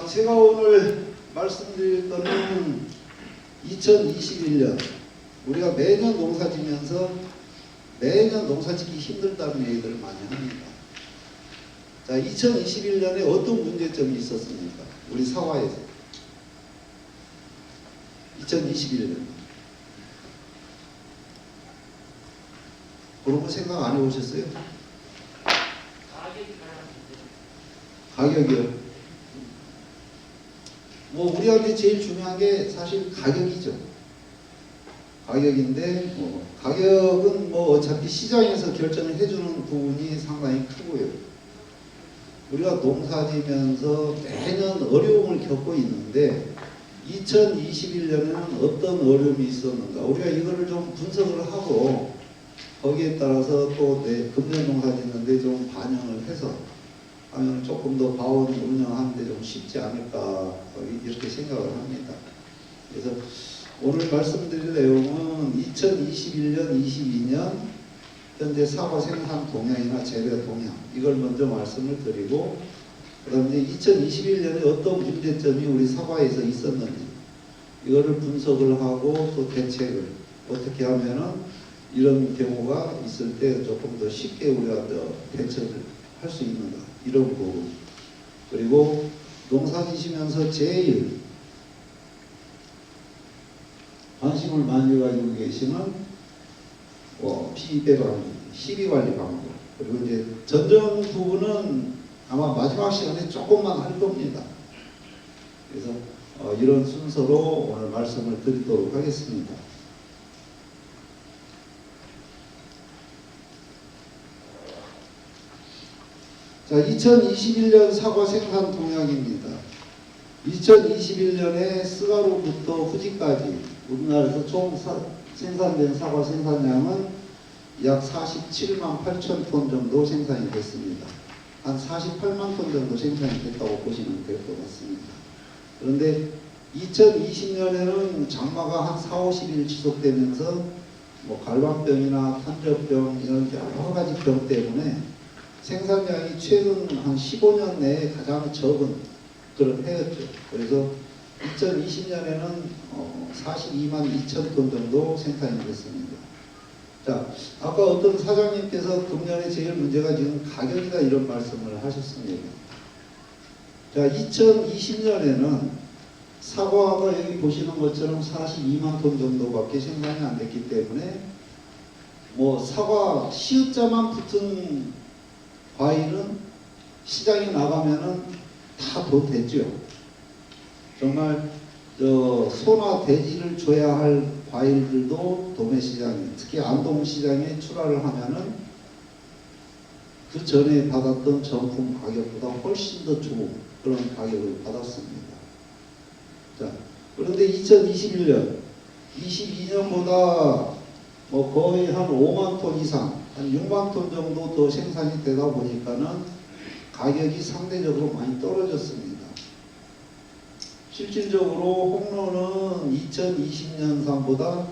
제가 오늘 말씀드릴 거는 2021년 우리가 매년 농사 지면서 매년 농사 짓기 힘들다는 얘기들을 많이 합니다. 자, 2021년에 어떤 문제점이 있었습니까? 우리 사과에서 2021년 그런 거 생각 안 해보셨어요? 가격이요. 뭐 우리한테 제일 중요한 게 사실 가격이죠. 가격인데 가격은 뭐 어차피 시장에서 결정을 해주는 부분이 상당히 크고요. 우리가 농사지면서 매년 어려움을 겪고 있는데 2021년에는 어떤 어려움이 있었는가, 우리가 이거를 좀 분석을 하고 거기에 따라서 또 금년 농사 짓는데 좀 반영을 해서 하면 조금 더 바운 운영하는데 좀 쉽지 않을까 이렇게 생각을 합니다. 그래서 오늘 말씀드릴 내용은 2021년, 22년 현재 사과 생산 동향이나 재배 동향 이걸 먼저 말씀을 드리고, 그 다음에 2021년에 어떤 문제점이 우리 사과에서 있었는지 이거를 분석을 하고 또 대책을 어떻게 하면은 이런 경우가 있을 때 조금 더 쉽게 우리가 더 대처를 할 수 있는가 이런 부분, 그리고 농사 지시면서 제일 관심을 많이 가지고 계시는 피배 방법, 시비 관리 방법, 그리고 이제 전정 부분은 아마 마지막 시간에 조금만 할 겁니다. 그래서 이런 순서로 오늘 말씀을 드리도록 하겠습니다. 자, 2021년 사과 생산 동향입니다. 2021년에 스가루부터 후지까지 우리나라에서 총 생산된 사과 생산량은 약 47만 8천 톤 정도 생산이 됐습니다. 한 48만 톤 정도 생산이 됐다고 보시면 될 것 같습니다. 그런데 2020년에는 장마가 한 4, 50일 지속되면서 갈방병이나 탄저병 이런 여러 가지 병 때문에 생산량이 최근 한 15년 내에 가장 적은 그런 해였죠. 그래서 2020년에는 42만 2천 톤 정도 생산이 됐습니다. 자, 아까 어떤 사장님께서 금년에 제일 문제가 지금 가격이다 이런 말씀을 하셨습니다. 자, 2020년에는 사과가 여기 보시는 것처럼 42만 톤 정도밖에 생산이 안 됐기 때문에 사과 시읒자만 붙은 과일은 시장에 나가면은 다 돈 됐죠. 정말 소나 돼지를 줘야 할 과일들도 도매 시장에, 특히 안동 시장에 출하를 하면은 그 전에 받았던 정품 가격보다 훨씬 더 좋은 그런 가격을 받았습니다. 자, 그런데 2021년, 22년보다 거의 한 5만 톤 이상, 한 6만 톤 정도 더 생산이 되다 보니까는 가격이 상대적으로 많이 떨어졌습니다. 실질적으로 홍로는 2020년산보다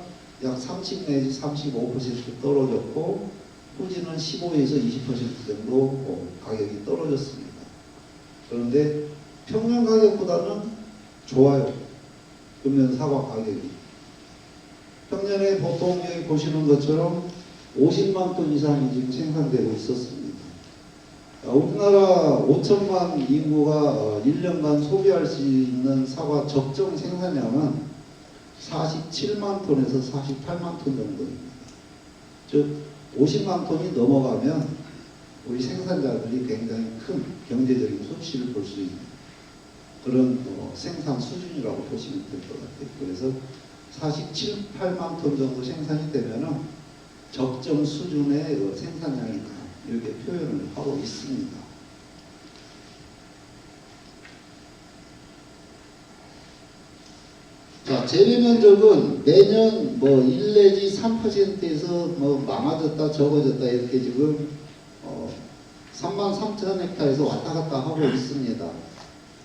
약 30 내지 35% 떨어졌고, 후지는 15에서 20% 정도 가격이 떨어졌습니다. 그런데 평년 가격보다는 좋아요. 금년 사과 가격이. 평년에 보통 여기 보시는 것처럼 50만 톤 이상이 지금 생산되고 있었습니다. 우리나라 5천만 인구가 1년간 소비할 수 있는 사과 적정 생산량은 47만 톤에서 48만 톤 정도입니다. 즉 50만 톤이 넘어가면 우리 생산자들이 굉장히 큰 경제적인 손실을 볼 수 있는 그런 생산 수준이라고 보시면 될 것 같아요. 그래서 47, 8만 톤 정도 생산이 되면은 적정 수준의 생산량이다 이렇게 표현을 하고 있습니다. 자, 재배 면적은 매년 1 내지 3%에서 많아졌다 적어졌다 이렇게 지금 3만 3천 헥타에서 왔다 갔다 하고 있습니다.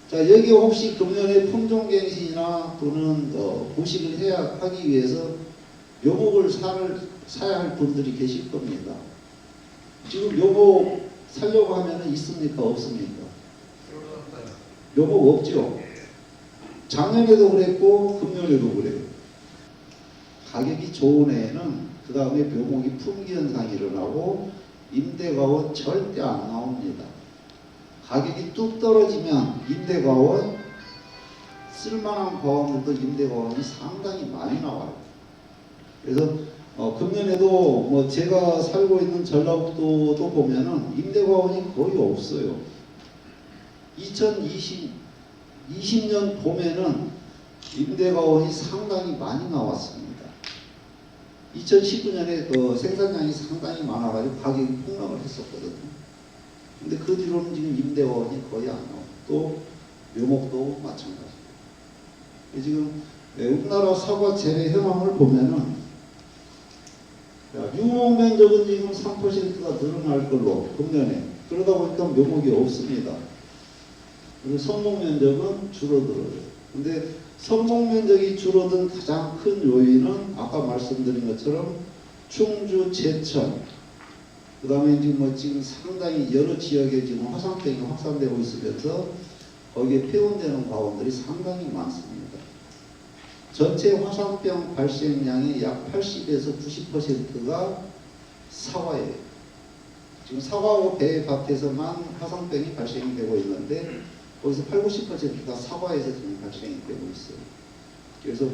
자, 여기 혹시 금년에 품종갱신이나 또는 부식을 하기 위해서 묘목을 사야 할 분들이 계실 겁니다. 지금 묘목 살려고 하면 있습니까? 없습니까? 묘목 없죠. 작년에도 그랬고 금년에도 그래요. 가격이 좋은 해에는 그 다음에 묘목이 품귀 현상이 일어나고 임대가원 절대 안 나옵니다. 가격이 뚝 떨어지면 임대가원 쓸만한 과원들도 임대가원이 상당히 많이 나와요. 그래서 금년에도 뭐 제가 살고 있는 전라북도도 보면은 임대가원이 거의 없어요. 2020년 봄에는 임대가원이 상당히 많이 나왔습니다. 2019년에 생산량이 상당히 많아가지고 가격이 폭락을 했었거든요. 근데 그 뒤로는 지금 임대가원이 거의 안 나와요. 또 묘목도 마찬가지고. 지금 우리나라 사과 재배 현황을 보면은 유목 면적은 지금 3%가 늘어날 걸로 금년에 그러다 보니까 묘목이 없습니다. 그리고 성공 면적은 줄어들어요. 근데 성공 면적이 줄어든 가장 큰 요인은 아까 말씀드린 것처럼 충주, 제천, 그 다음에 지금 상당히 여러 지역에 지금 화상병이 확산되고 있으면서 거기에 폐원되는 과원들이 상당히 많습니다. 전체 화상병 발생량의 약 80에서 90%가 사과예요. 지금 사과하고 배밭에서만 화상병이 발생이 되고 있는데 거기서 80~90%가 사과에서 지금 발생이 되고 있어요. 그래서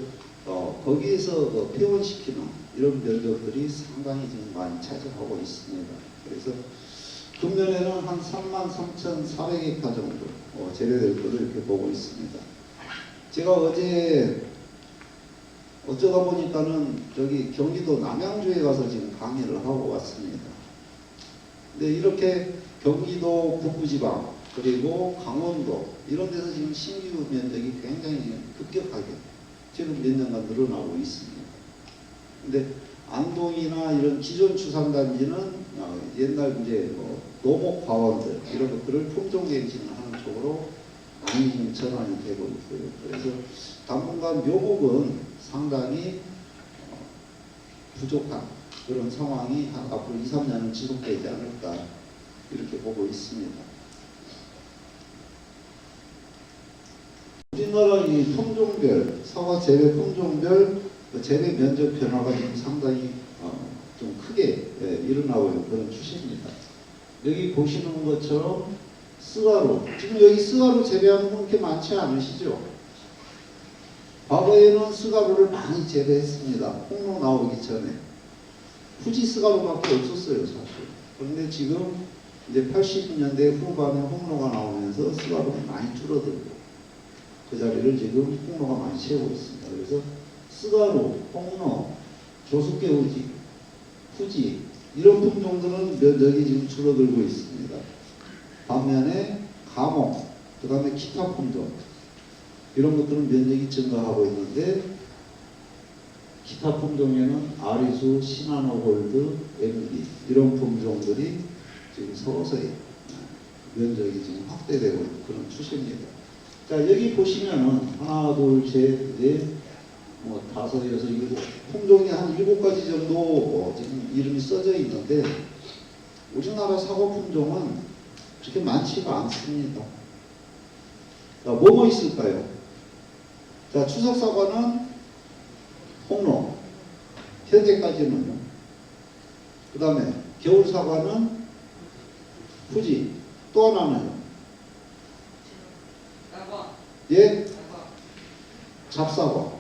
거기에서 폐원시키는 이런 면적들이 상당히 지금 많이 차지하고 있습니다. 그래서 금년에는 한 33,400헥타 정도 재배될 것을 이렇게 보고 있습니다. 제가 어제 어쩌다 보니까는 저기 경기도 남양주에 가서 지금 강의를 하고 왔습니다. 근데 이렇게 경기도 북부지방 그리고 강원도 이런 데서 지금 신규 면적이 굉장히 급격하게 지금 몇 년간 늘어나고 있습니다. 근데 안동이나 이런 기존 추산단지는 옛날 이제 노목 과원들 이런 것들을 품종갱신을 하는 쪽으로 많이 지금 전환이 되고 있고요. 그래서 당분간 묘목은 상당히 부족한 그런 상황이 앞으로 2~3년은 지속되지 않을까 이렇게 보고 있습니다. 우리나라 이 품종별, 사과 재배 품종별 재배 면적 변화가 지금 상당히 좀 크게 일어나고 있는 그런 추세입니다. 여기 보시는 것처럼 스가루, 지금 여기 스가루 재배하는 분 그렇게 많지 않으시죠? 과거에는 스가루를 많이 재배했습니다. 홍로 나오기 전에. 후지 스가루밖에 없었어요, 사실. 그런데 지금 이제 80년대 후반에 홍로가 나오면서 스가루가 많이 줄어들고 그 자리를 지금 홍로가 많이 채우고 있습니다. 그래서 스가루, 홍로, 조숙계 후지, 후지 이런 품종들은 면적이 지금 줄어들고 있습니다. 반면에 가목, 그 다음에 기타 품종 이런 것들은 면적이 증가하고 있는데 기타 품종에는 아리수, 시나노골드, MD 이런 품종들이 지금 서서히 면적이 지금 확대되고 있는 그런 추세입니다. 자, 여기 보시면은 하나, 둘, 셋, 넷, 다섯, 여섯, 일곱 품종이 한 7가지 정도 지금 이름이 써져 있는데 우리나라 사과 품종은 그렇게 많지가 않습니다. 자, 뭐뭐 있을까요? 자, 추석 사과는 홍로 현재까지는요. 그 다음에 겨울 사과는 후지. 또 하나는요. 예? 잡사과.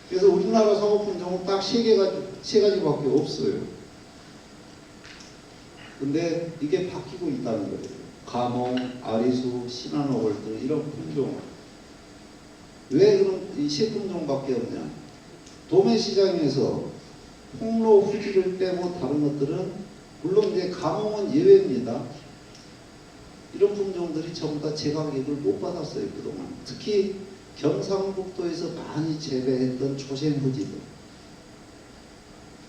그래서 우리나라 사과 품종은 딱 세 가지밖에 없어요. 근데 이게 바뀌고 있다는 거예요. 가몽, 아리수, 시나노골드 이런 품종. 왜 그런 이 세 품종밖에 없냐? 도매 시장에서 홍로, 후지를 빼고 다른 것들은 물론 이제 가몽은 예외입니다. 이런 품종들이 전부 다 제 가격을 못 받았어요, 그동안. 특히 경상북도에서 많이 재배했던 조생후지들.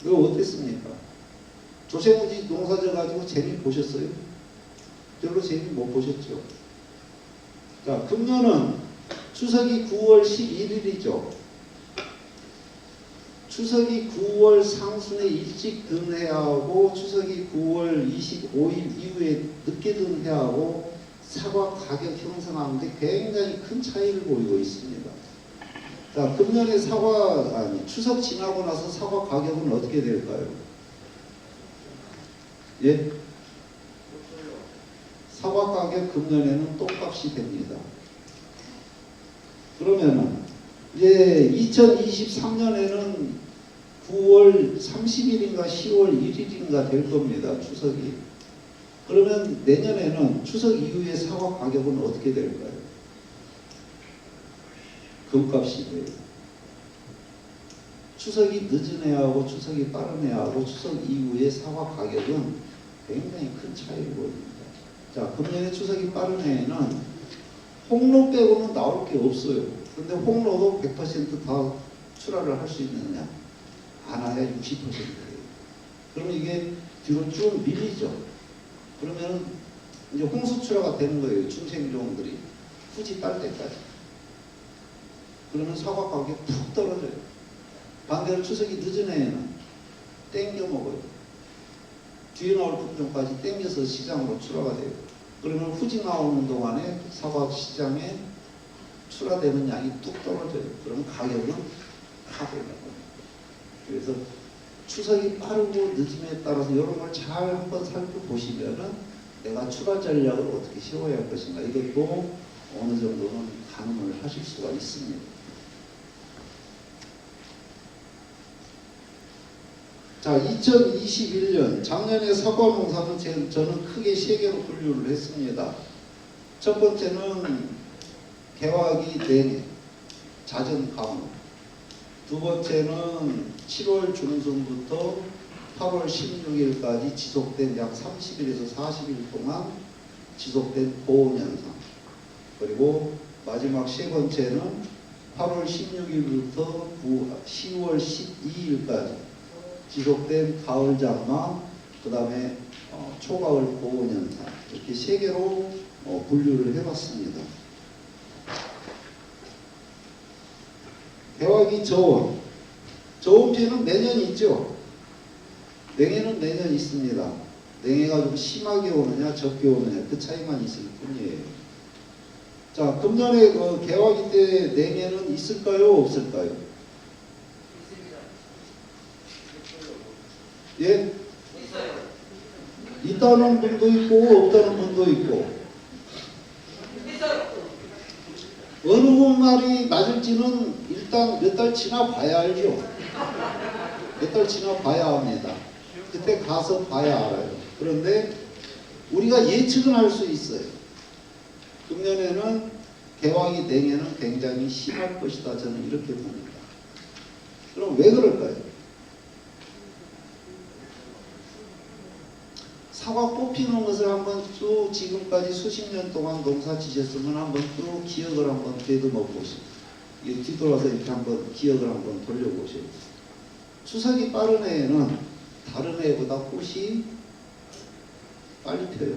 이거 어땠습니까? 조생후지 농사져 가지고 재미 보셨어요? 별로 재미 못 보셨죠? 자, 금년은 추석이 9월 11일이죠. 추석이 9월 상순에 일찍 든 해하고 추석이 9월 25일 이후에 늦게 든 해하고 사과 가격 형성하는데 굉장히 큰 차이를 보이고 있습니다. 자, 금년에 추석 지나고 나서 사과 가격은 어떻게 될까요? 예? 사과 가격 금년에는 똥값이 됩니다. 그러면은 이제 2023년에는 9월 30일인가 10월 1일인가 될 겁니다. 추석이. 그러면 내년에는 추석 이후에 사과 가격은 어떻게 될까요? 금값이 돼요. 추석이 늦은 해하고 추석이 빠른 해하고 추석 이후에 사과 가격은 굉장히 큰 차이를 보입니다. 자, 금년에 추석이 빠른 해에는 홍로 빼고는 나올 게 없어요. 근데 홍로도 100% 다 출하를 할 수 있느냐? 안 해야 60%예요. 그러면 이게 뒤로 쭉 밀리죠. 그러면 이제 홍수 출하가 되는 거예요. 중생종들이 후지 딸 때까지. 그러면 사과 가격이 푹 떨어져요. 반대로 추석이 늦은 해에는 땡겨 먹어요. 뒤에 나올 품종까지 땡겨서 시장으로 출하가 돼요. 그러면 후지 나오는 동안에 사과 시장에 출하되는 양이 뚝 떨어져요. 그러면 가격은 하락을 해요. 그래서 추석이 빠르고 늦음에 따라서 이런 걸 잘 한번 살펴보시면은 내가 출하 전략을 어떻게 세워야 할 것인가 이것도 어느 정도는 가늠을 하실 수가 있습니다. 자, 2021년 작년에 사과 농사는 저는 크게 세 개로 분류를 했습니다. 첫 번째는 개화기 냉해, 잦은 가뭄. 두 번째는 7월 중순부터 8월 16일까지 지속된 약 30일에서 40일 동안 지속된 고온 현상. 그리고 마지막 세 번째는 8월 16일부터 10월 12일까지 지속된 가을 장마, 그 다음에 초가을 고온 현상. 이렇게 세 개로 분류를 해봤습니다. 개화기 저온. 저온피해는 매년 있죠. 냉해는 매년 있습니다. 냉해가 좀 심하게 오느냐 적게 오느냐 그 차이만 있을 뿐이에요. 자, 금년에 그 개화기 때 냉해는 있을까요? 없을까요? 예? 있다는 분도 있고 없다는 분도 있고. 어느 분말이 맞을지는 일단 몇 달 지나 봐야 알죠. 몇 달 지나 봐야 합니다. 그때 가서 봐야 알아요. 그런데 우리가 예측은 할 수 있어요. 금년에는 개화기 냉해는 굉장히 심할 것이다. 저는 이렇게 봅니다. 그럼 왜 그럴까요? 사과 뽑히는 것을 한번 쭉 지금까지 수십 년 동안 농사 지셨으면 한번 쭉 기억을 한번 되듬어 보시고, 이게 뒤돌아서 이렇게 한번 기억을 한번 돌려보세요. 추석이 빠른 해에는 다른 해보다 꽃이 빨리 펴요.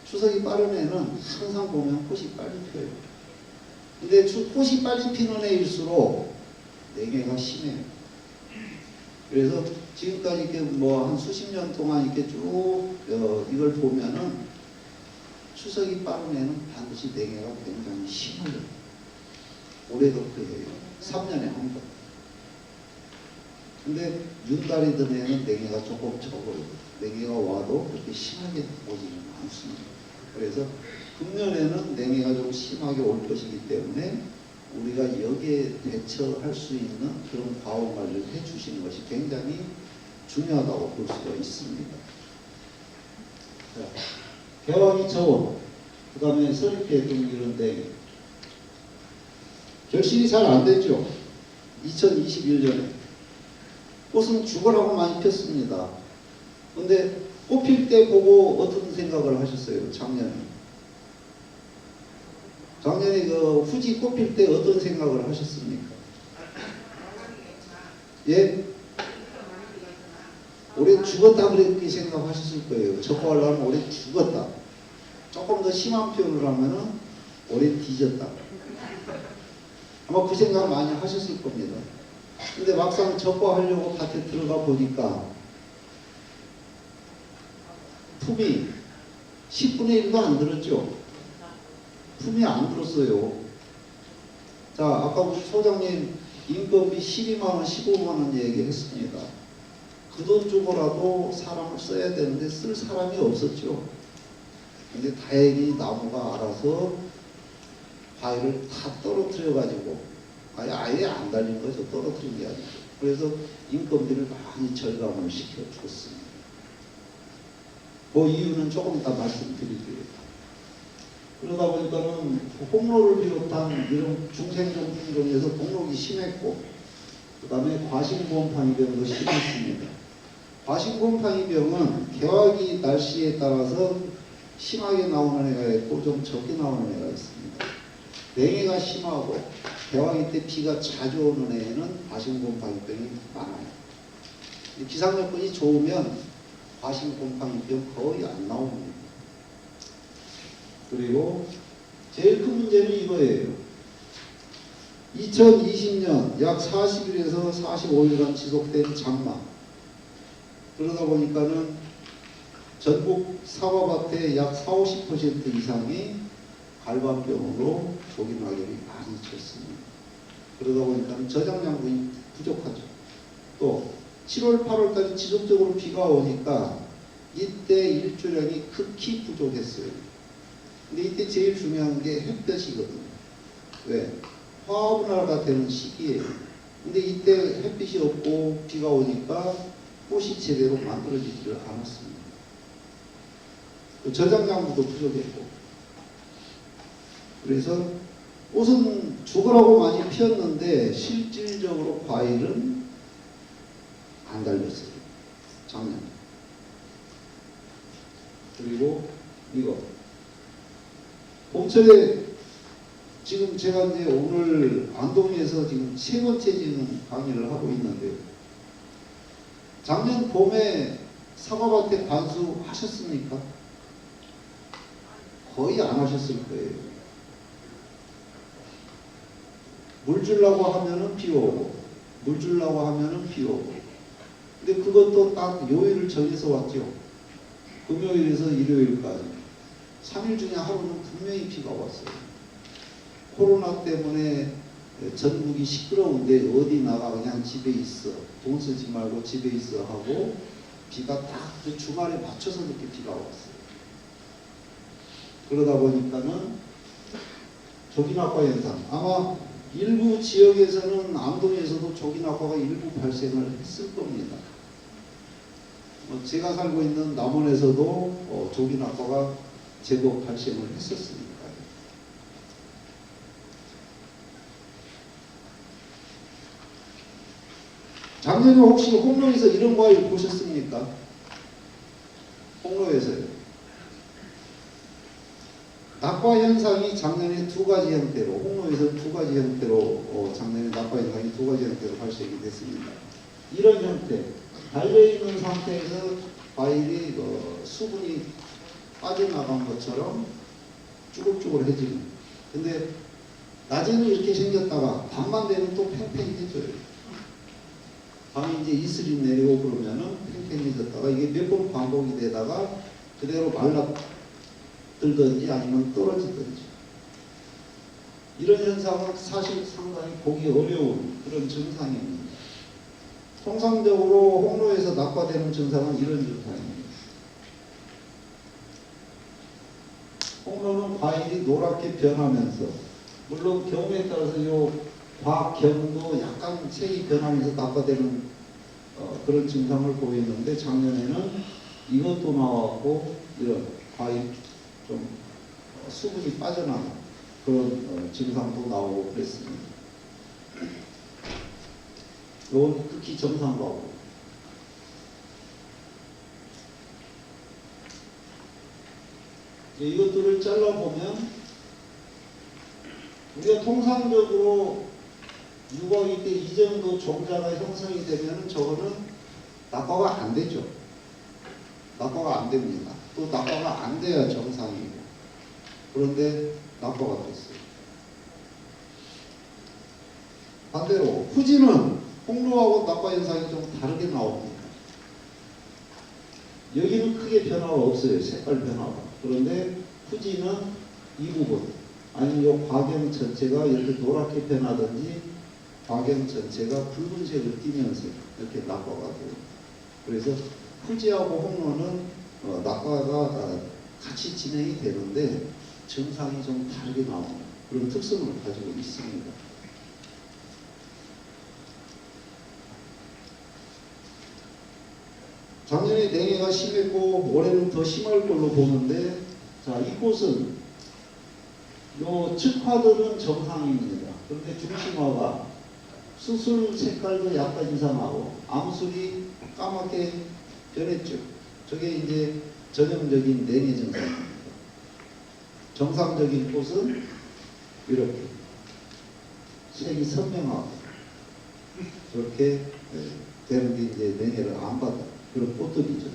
추석이 빠른 해에는 항상 보면 꽃이 빨리 펴요. 근데 꽃이 빨리 피는 해일수록 냉해가 심해요. 그래서 지금까지 이렇게 뭐 한 수십 년 동안 이렇게 쭉 이걸 보면은 추석이 빠른 해는 반드시 냉해가 굉장히 심해요. 올해도 그래요. 3년에 한 번. 근데 윤달이 든 해는 냉해가 조금 적어요. 냉해가 와도 그렇게 심하게 오지는 않습니다. 그래서 금년에는 냉해가 좀 심하게 올 것이기 때문에 우리가 여기에 대처할 수 있는 그런 과호 관리를 해주시는 것이 굉장히 중요하다고 볼 수가 있습니다. 자, 개화기 저온, 그 다음에 서리피해 등 이런 데 결실이 잘 안 됐죠. 2021년에 꽃은 죽어라고 많이 폈습니다. 근데 꽃필 때 보고 어떤 생각을 하셨어요? 작년에 그 후지 꽃필 때 어떤 생각을 하셨습니까? 예? 올해 죽었다 그렇게 생각하셨을 거예요. 적과하려면 올해 죽었다. 조금 더 심한 표현을 하면은 올해 뒤졌다. 아마 그 생각 많이 하셨을 겁니다. 근데 막상 적과하려고 밭에 들어가 보니까 품이 10분의 1도 안 들었죠. 품이 안 들었어요. 자, 아까 우리 소장님 인건비 12만 원, 15만 원 얘기했습니다. 그 돈 주고라도 사람을 써야 되는데 쓸 사람이 없었죠. 근데 다행히 나무가 알아서 바위를 다 떨어뜨려 가지고 아예 안 달린 거죠. 떨어뜨린 게 아니고. 그래서 인건비를 많이 절감을 시켜줬습니다. 그 이유는 조금 이따 말씀드릴게요. 그러다 보니까는 홍로를 비롯한 이런 중생종에서 동록이 심했고, 그 다음에 과신곰팡이병도 심했습니다. 과신곰팡이병은 개화기 날씨에 따라서 심하게 나오는 애가 있고 좀 적게 나오는 애가 있습니다. 냉해가 심하고 개화기 때 비가 자주 오는 애에는 과신곰팡이병이 많아요. 기상 여건이 좋으면 과신곰팡이병 거의 안 나옵니다. 그리고 제일 큰 문제는 이거예요. 2020년 약 40일에서 45일간 지속된 장마. 그러다 보니까는 전국 사과밭의 약 40~50% 이상이 갈반병으로 조기 낙엽이 많이 쳤습니다. 그러다 보니까 저장량분이 부족하죠. 또 7월, 8월까지 지속적으로 비가 오니까 이때 일조량이 극히 부족했어요. 근데 이때 제일 중요한 게 햇볕이거든요. 왜? 화분화가 되는 시기예요. 근데 이때 햇빛이 없고 비가 오니까 꽃이 제대로 만들어지지를 않았습니다. 저장량도 부족했고. 그래서 꽃은 죽으라고 많이 피었는데 실질적으로 과일은 안 달렸어요. 작년. 그리고 이거. 봄철에 지금 제가 이제 오늘 안동에서 지금 3번째 지금 강의를 하고 있는데요. 작년 봄에 사과밭에 관수 하셨습니까? 거의 안 하셨을 거예요. 물 주려고 하면은 비 오고, 물 주려고 하면은 비 오고. 근데 그것도 딱 요일을 정해서 왔죠. 금요일에서 일요일까지. 3일 중에 하루는 분명히 비가 왔어요. 코로나 때문에 전국이 시끄러운데 어디 나가 그냥 집에 있어. 돈 쓰지 말고 집에 있어 하고 비가 딱 그 주말에 맞춰서 그렇게 비가 왔어요. 그러다 보니까는 조기낙화 현상. 아마 일부 지역에서는 안동에서도 조기낙화가 일부 발생을 했을 겁니다. 제가 살고 있는 남원에서도 조기낙화가 제법 발생을 했었으니까요. 작년에 혹시 홍로에서 이런 과일 보셨습니까? 홍로에서요. 낙화 현상이 작년에 2가지 형태로, 홍로에서 2가지 형태로 작년에 낙화 현상이 2가지 형태로 발생이 됐습니다. 이런 형태, 달려있는 상태에서 과일이 수분이 빠져나간 것처럼 쭈글쭈글해지는. 근데 낮에는 이렇게 생겼다가 밤만 되면 또 팽팽해져요. 밤에 이제 이슬이 내리고 그러면은 팽팽해졌다가 이게 몇 번 반복이 되다가 그대로 말라들든지 아니면 떨어지든지. 이런 현상은 사실 상당히 보기 어려운 그런 증상입니다. 통상적으로 홍로에서 낙화되는 증상은 이런 증상입니다. 홍로는 과일이 노랗게 변하면서, 물론 경우에 따라서 요 과경도 약간 색이 변하면서 낙화되는 그런 증상을 보이는데, 작년에는 이것도 나왔고 이런 과일 좀 수분이 빠져나가는 그런 증상도 나오고 그랬습니다. 이건 극히 정상과고. 이것들을 잘라보면 우리가 통상적으로 유광이 때 이 정도 종자가 형성이 되면 저거는 낙화가 안 되죠. 낙화가 안 됩니다. 또 낙화가 안 돼야 정상이고. 그런데 낙화가 됐어요. 반대로 후지는 홍로하고 낙화 현상이 좀 다르게 나옵니다. 여기는 크게 변화가 없어요. 색깔 변화가. 그런데 후지는 이 부분, 아니면 이 과경 전체가 이렇게 노랗게 변하든지 과경 전체가 붉은색을 띠면서 이렇게 낙과가 돼요. 그래서 후지하고 홍로는 낙과가 같이 진행이 되는데 증상이 좀 다르게 나오는 그런 특성을 가지고 있습니다. 작년에 냉해가 심했고 올해는 더 심할 걸로 보는데, 자, 이곳은 요 측화들은 정상입니다. 그런데 중심화가 수술 색깔도 약간 이상하고 암술이 까맣게 변했죠. 저게 이제 전형적인 냉해 증상입니다. 정상적인 꽃은 이렇게 색이 선명하고 저렇게 되는 게 이제 냉해를 안 받아 그런 꽃들이죠.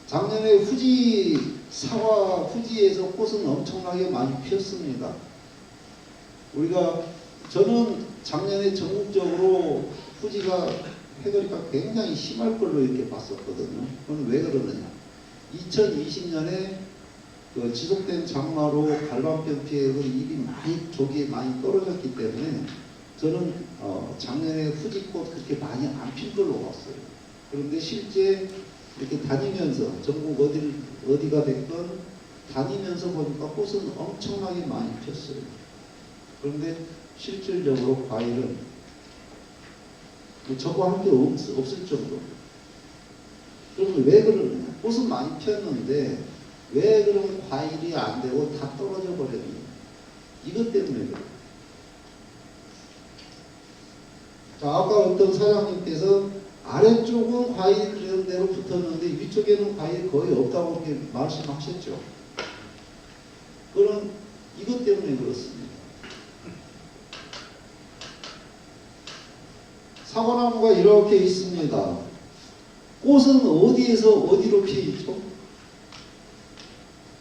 작년에 후지 사과 후지에서 꽃은 엄청나게 많이 피었습니다. 저는 작년에 전국적으로 후지가 해거리가 굉장히 심할 걸로 이렇게 봤었거든요. 그건 왜 그러느냐? 2020년에 그 지속된 장마로 갈반병 피해서 조기에 많이 떨어졌기 때문에 저는 작년에 후지꽃 그렇게 많이 안 필 걸로 봤어요. 그런데 실제 이렇게 다니면서 전국 어디가 됐건 다니면서 보니까 꽃은 엄청나게 많이 폈어요. 그런데 실질적으로 과일은 저거 할 게 없을 정도로. 그러면 왜 그러느냐? 꽃은 많이 폈는데 왜 그런 과일이 안 되고 다 떨어져 버렸느냐? 이것 때문에 그래요. 자, 아까 어떤 사장님께서 아래쪽은 과일이 그런 대로 붙었는데 위쪽에는 과일이 거의 없다고 이렇게 말씀하셨죠. 그런 이것 때문에 그렇습니다. 사과나무가 이렇게 있습니다. 꽃은 어디에서 어디로 피어있죠?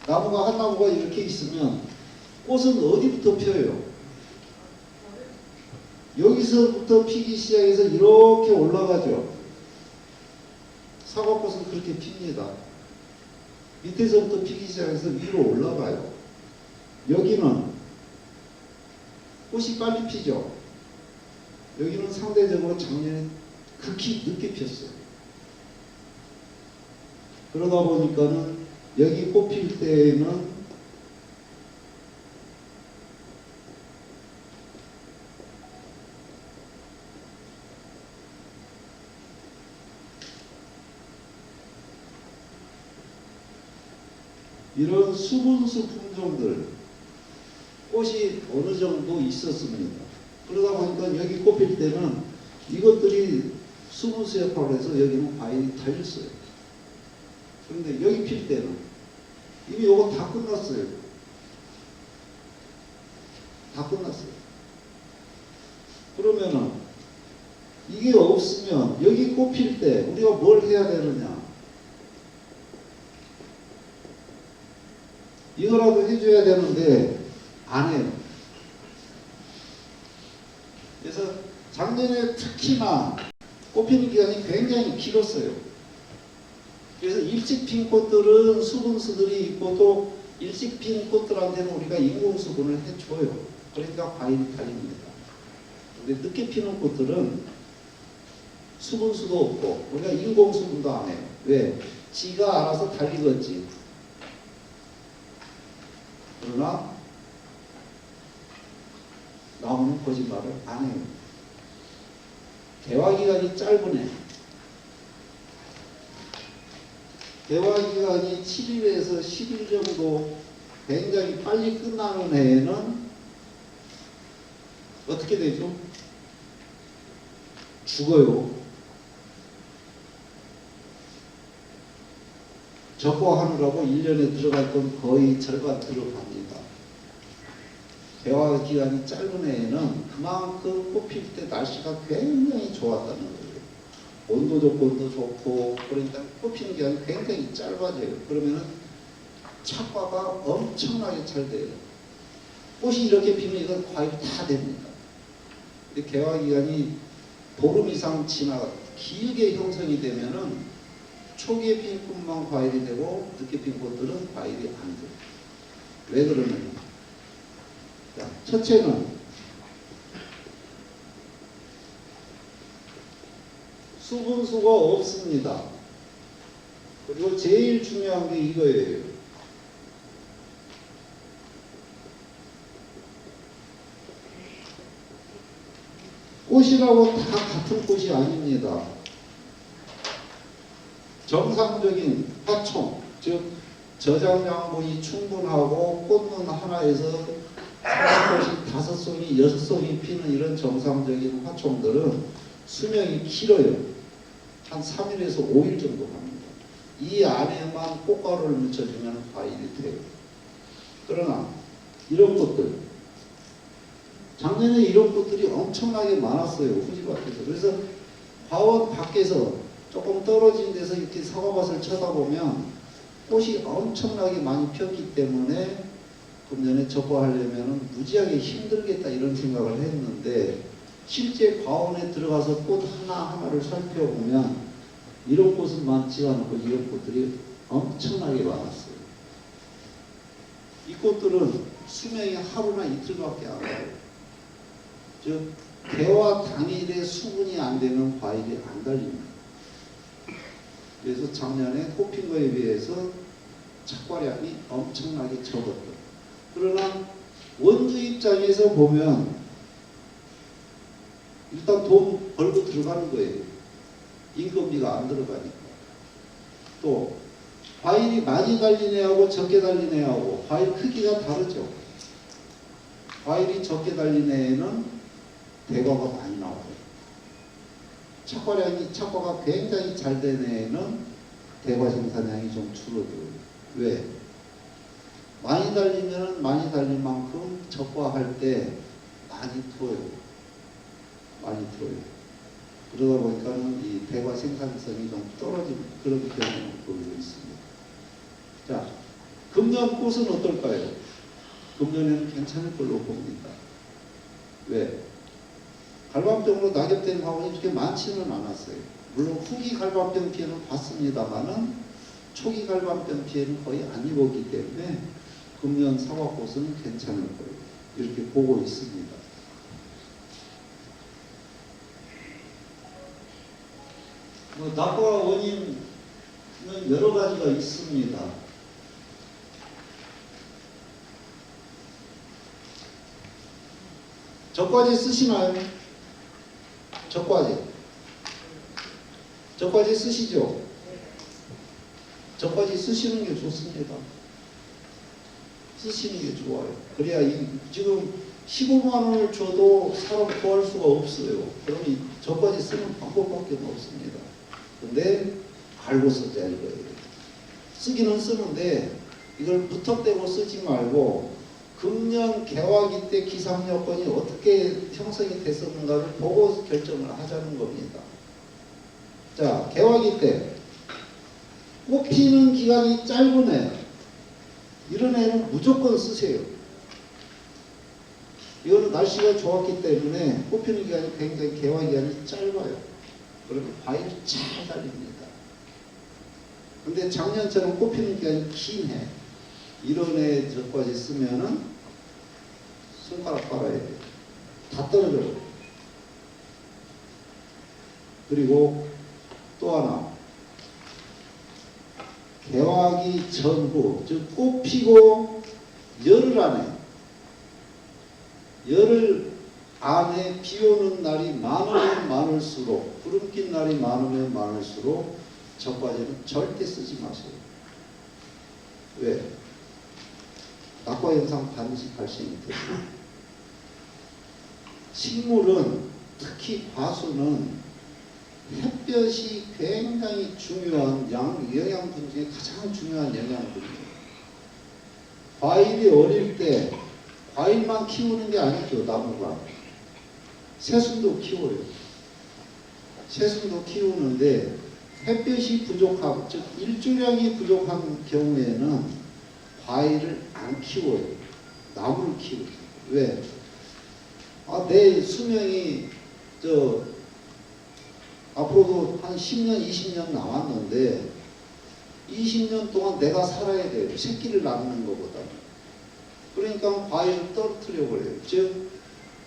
나무가 한 나무가 이렇게 있으면 꽃은 어디부터 펴요? 여기서부터 피기 시작해서 이렇게 올라가죠. 사과꽃은 그렇게 핍니다. 밑에서부터 피기 시작해서 위로 올라가요. 여기는 꽃이 빨리 피죠. 여기는 상대적으로 작년에 극히 늦게 폈어요. 그러다 보니까는 여기 꽃 필 때에는 이런 수분수 품종들 꽃이 어느 정도 있었습니다. 그러다 보니까 여기 꽃 필 때는 이것들이 수분수 역할을 해서 여기는 과일이 달렸어요. 그런데 여기 필 때는 이미 요거 다 끝났어요. 다 끝났어요. 그러면은 이게 없으면 여기 꽃 필 때 우리가 뭘 해야 되느냐? 이거라도 해줘야 되는데 안 해요. 그래서 작년에 특히나 꽃피는 기간이 굉장히 길었어요. 그래서 일찍 핀 꽃들은 수분수들이 있고 또 일찍 핀 꽃들한테는 우리가 인공수분을 해줘요. 그러니까 과일이 달립니다. 근데 늦게 피는 꽃들은 수분수도 없고 우리가 인공수분도 안 해요. 왜? 지가 알아서 달리겠지. 그러나 나무는 거짓말을 안 해요. 개화기간이 짧으네. 개화기간이 7일에서 10일 정도 굉장히 빨리 끝나는 해에는 어떻게 되죠? 죽어요. 적과하느라고 1년에 들어갈 건 거의 절반 들어갑니다. 개화 기간이 짧은 해에는 그만큼 꽃필 때 날씨가 굉장히 좋았다는 거예요. 온도 조건도 좋고 그러니까 꽃피는 기간이 굉장히 짧아져요. 그러면은 착과가 엄청나게 잘 돼요. 꽃이 이렇게 피면 이건 과일이 다 됩니다. 근데 개화 기간이 보름 이상 지나 길게 형성이 되면은 초기에 핀 꽃만 과일이 되고 늦게 핀 꽃들은 과일이 안 돼요. 왜 그러느냐? 자, 첫째는 수분수가 없습니다. 그리고 제일 중요한 게 이거예요. 꽃이라고 다 같은 꽃이 아닙니다. 정상적인 화총, 즉 저장양분이 충분하고 꽃눈 하나에서 사과꽃이 5송이, 6송이 피는 이런 정상적인 화총들은 수명이 길어요. 한 3일에서 5일 정도 갑니다. 이 안에만 꽃가루를 묻혀주면 과일이 돼요. 그러나 이런 꽃들, 작년에 이런 꽃들이 엄청나게 많았어요. 후지밭에서. 그래서 과원 밖에서 조금 떨어진 데서 이렇게 사과밭을 쳐다보면 꽃이 엄청나게 많이 폈기 때문에 금년에 접과하려면 무지하게 힘들겠다 이런 생각을 했는데, 실제 과원에 들어가서 꽃 하나하나를 살펴보면 이런 꽃은 많지가 않고 이런 꽃들이 엄청나게 많았어요. 이 꽃들은 수명이 하루나 이틀밖에 안 가요. 즉 개화 당일에 수분이 안 되면 과일이 안 달립니다. 그래서 작년에 꽃핀 거에 비해서 착과량이 엄청나게 적었다. 그러나 원주 입장에서 보면 일단 돈 벌고 들어가는 거예요. 인건비가 안 들어가니까. 또 과일이 많이 달린 애하고 적게 달린 애하고 과일 크기가 다르죠. 과일이 적게 달린 애에는 대과가 많이 나와요. 착과가 굉장히 잘 된 애에는 대과 생산량이 좀 줄어들어요. 왜? 많이 달리면 많이 달린 만큼 적과할 때 많이 틀어요. 많이 틀어요. 그러다 보니까는 이 대과 생산성이 좀 떨어지는 그런 경향을 보이고 있습니다. 자, 금년 꽃은 어떨까요? 금년에는 괜찮을 걸로 봅니다. 왜? 갈밤병으로 낙엽된 화원이 그렇게 많지는 않았어요. 물론 후기 갈밤병 피해는 봤습니다만은 초기 갈밤병 피해는 거의 안 입었기 때문에 금년 사과꽃은 괜찮을 거예요. 이렇게 보고 있습니다. 낙과 원인은 여러 가지가 있습니다. 적과제 쓰시나요? 적과제 쓰시죠? 적과제 쓰시는 게 좋습니다. 쓰시는 게 좋아요. 그래야 지금 15만 원을 줘도 사람 구할 수가 없어요. 그러면 적과제 쓰는 방법밖에 없습니다. 근데 알고 쓰자 이거예요. 쓰기는 쓰는데 이걸 무턱대고 쓰지 말고 금년 개화기 때 기상 여건이 어떻게 형성이 됐었는가를 보고 결정을 하자는 겁니다. 자, 개화기 때 꽃 피는 기간이 짧은 애, 이런 애는 무조건 쓰세요. 이거는 날씨가 좋았기 때문에 꽃 피는 기간이 굉장히 개화 기간이 짧아요. 그러면 과일이 잘 달립니다. 근데 작년처럼 꽃 피는 기간이 긴 해, 이런 애 저까지 쓰면은 손가락 빨아야 돼요. 다 떨어져요. 그리고 또 하나, 개화기 전후, 즉 꽃 피고 열흘 안에 비 오는 날이 많으면 많을수록, 구름 낀 날이 많으면 많을수록 적과제는 절대 쓰지 마세요. 왜? 낙과 현상 반드시 발생이 돼요. 식물은, 특히 과수는 햇볕이 굉장히 중요한 영양분 중에 가장 중요한 영양분이에요. 과일이 어릴 때 과일만 키우는 게 아니죠. 나무가 새순도 키워요. 새순도 키우는데 햇볕이 부족한, 즉 일조량이 부족한 경우에는 과일을 안 키워요. 나무를 키워요. 왜? 내 수명이 앞으로도 한 10년, 20년 남았는데 20년 동안 내가 살아야 돼요. 새끼를 낳는 것보다. 그러니까 과일을 떨어뜨려 버려요. 즉